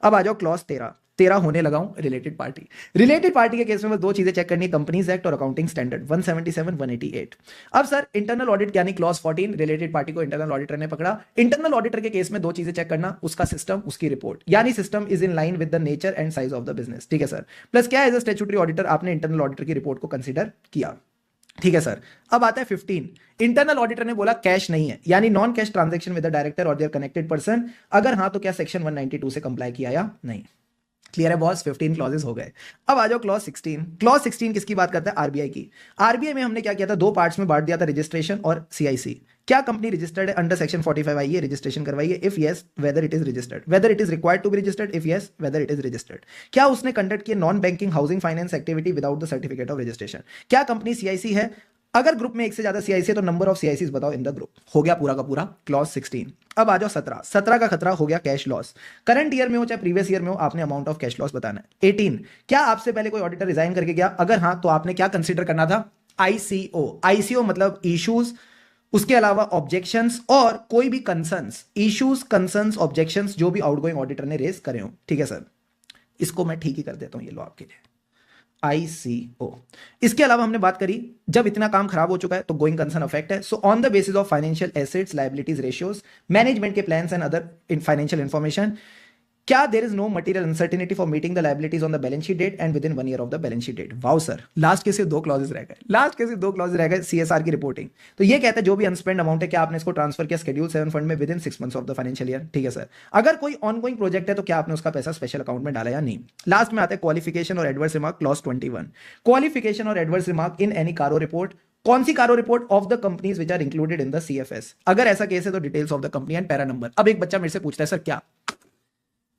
अब आ जाओ क्लॉज 13। 13 होने लगाऊं रिलेटेड पार्टी। रिलेटेड पार्टी के केस में बस दो चीजें चेक करनी, कंपनीज एक्ट और अकाउंटिंग स्टैंडर्ड 177, 188। अब सर इंटरनल ऑडिट यानी क्लॉज 14, रिलेटेड पार्टी को इंटरनल ऑडिटर ने पकड़ा। इंटरनल ऑडिटर के केस में दो चीजें चेक करना, उसका सिस्टम, उसकी रिपोर्ट, यानी system is in line with the nature and size of the business. ठीक है सर। प्लस क्या एज अ स्टैट्यूटरी ऑडिटर आपने इंटरनल ऑडिटर की रिपोर्ट को कंसीडर किया। ठीक है सर। अब आता है 15। इंटरनल ऑडिटर ने बोला कैश नहीं है, यानी non cash transaction with the director और देयर कनेक्टेड पर्सन। अगर हाँ तो क्या सेक्शन 192 से कंप्लाई किया या नहीं। क्लियर है बॉस, 15 क्लॉजेस हो गए। अब आ जाओ क्लॉज 16। क्लॉज 16 किसकी बात करता है? आरबीआई की। आरबीआई में हमने क्या किया था, दो पार्ट्स में बांट दिया था, रजिस्ट्रेशन और सीआईसी। क्या कंपनी रजिस्टर्ड है अंडर सेक्शन 45 आई है, रजिस्ट्रेशन करवाइए, if yes whether it is registered, whether it is required to be registered, if yes whether it is registered. क्या उसने कंडक्ट किया non banking housing finance activity without the certificate of registration. क्या company CIC है। अगर group में एक से ज्यादा सीआईसी है तो नंबर ऑफ सीआईसीज बताओ इन द ग्रुप। हो गया पूरा का पूरा क्लॉज 16। अब आ जाओ 17। 17 का खतरा हो गया कैश लॉस। करंट ईयर में हो चाहे प्रीवियस ईयर में हो, आपने अमाउंट ऑफ कैश लॉस बताना है। 18, क्या आपसे पहले कोई ऑडिटर रिजाइन करके गया? अगर हाँ तो आपने क्या कंसीडर करना था? आईसीओ। आईसीओ मतलब इश्यूज, उसके अलावा ऑब्जेक्शंस और कोई भी कंसर्न्स, इश्यूज कंसर्न्स ऑब्जेक्शंस जो भी आउटगोइंग ऑडिटर ने रेज करे हो। ठीक है सर, इसको मैं ठीक ही कर देता हूं, ये लो आपके लिए आईसीओ। इसके अलावा हमने बात करी जब इतना काम खराब हो चुका है तो गोइंग कंसर्न अफेक्ट है। So on the basis of financial assets, liabilities, ratios, management के plans and other financial information, क्या there is no material uncertainty for meeting the liabilities on the balance sheet date and within 1 year of the balance sheet date. Wow sir, last के सिर्फ 2 clauses रह गए। Last के सिर्फ 2 clauses रह गए। CSR की रिपोर्टिंग तो ये कहता है जो भी अनस्पेंड अमाउंट है क्या आपने इसको ट्रांसफर किया शेड्यूल 7 फंड में with in 6 months of the financial year. ठीक है सर। अगर कोई ऑनगोइंग प्रोजेक्ट है तो क्या आपने उसका पैसा स्पेशल अकाउंट में डाला या नहीं। लास्ट में आता है क्वालिफिकेशन और एडवर्स रिमार्क क्लॉज 21। क्वालिफिकेशन और adverse remark in any CARO report. कौन सी CARO report? Of the companies which are included in the CFS. अगर ऐसा केस है तो details of the company and para number. अब एक बच्चा मेरे से पूछता है सर क्या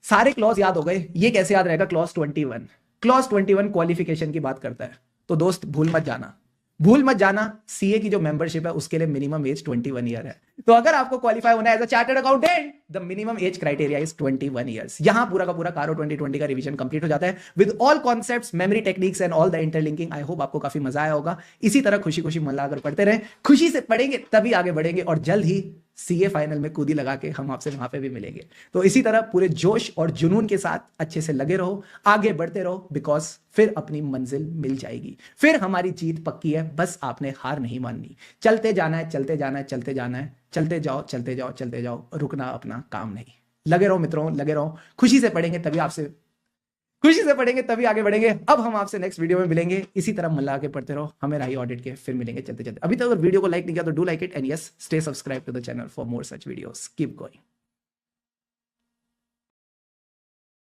सारे क्लॉज याद हो गए, ये कैसे याद रहेगा? क्लॉज 21। क्लॉज 21 क्वालिफिकेशन की बात करता है। तो दोस्त भूल मत जाना, भूल मत जाना, सीए की जो मेंबरशिप है उसके लिए मिनिमम एज 21 ईयर है। तो अगर आपको क्वालिफाई होना है as a chartered accountant, the minimum age criteria is 21 years. यहां पूरा का पूरा कारो 2020 का रिवीजन कंप्लीट हो जाता है with all concepts, memory techniques and all the interlinking. I hope आपको काफी मजा आया होगा। इसी तरह खुशी खुशी मन लगाकर पढ़ते रहे, खुशी से पढ़ेंगे तभी आगे बढ़ेंगे, और जल्द ही सीए फाइनल में कूदी लगा के हम आपसे वहां पे भी मिलेंगे। तो इसी तरह पूरे जोश और जुनून के साथ अच्छे से लगे रहो, आगे बढ़ते रहो, बिकॉज फिर अपनी मंजिल मिल जाएगी, फिर हमारी जीत पक्की है। बस आपने हार नहीं माननी, चलते जाना है, चलते जाना है, चलते जाना है, चलते जाओ, चलते जाओ, चलते जाओ, रुकना अपना काम नहीं। लगे रहो मित्रों, लगे रहो, खुशी से पढ़ेंगे तभी आपसे, खुशी से पढ़ेंगे तभी आगे बढ़ेंगे। अब हम आपसे नेक्स्ट वीडियो में मिलेंगे, इसी तरह मन लगा के पढ़ते रहो, हमें रही ऑडिट के, फिर मिलेंगे चलते चलते। अभी तक अगर वीडियो को लाइक नहीं किया तो do like it and yes stay subscribe to the channel for more such videos. Keep going.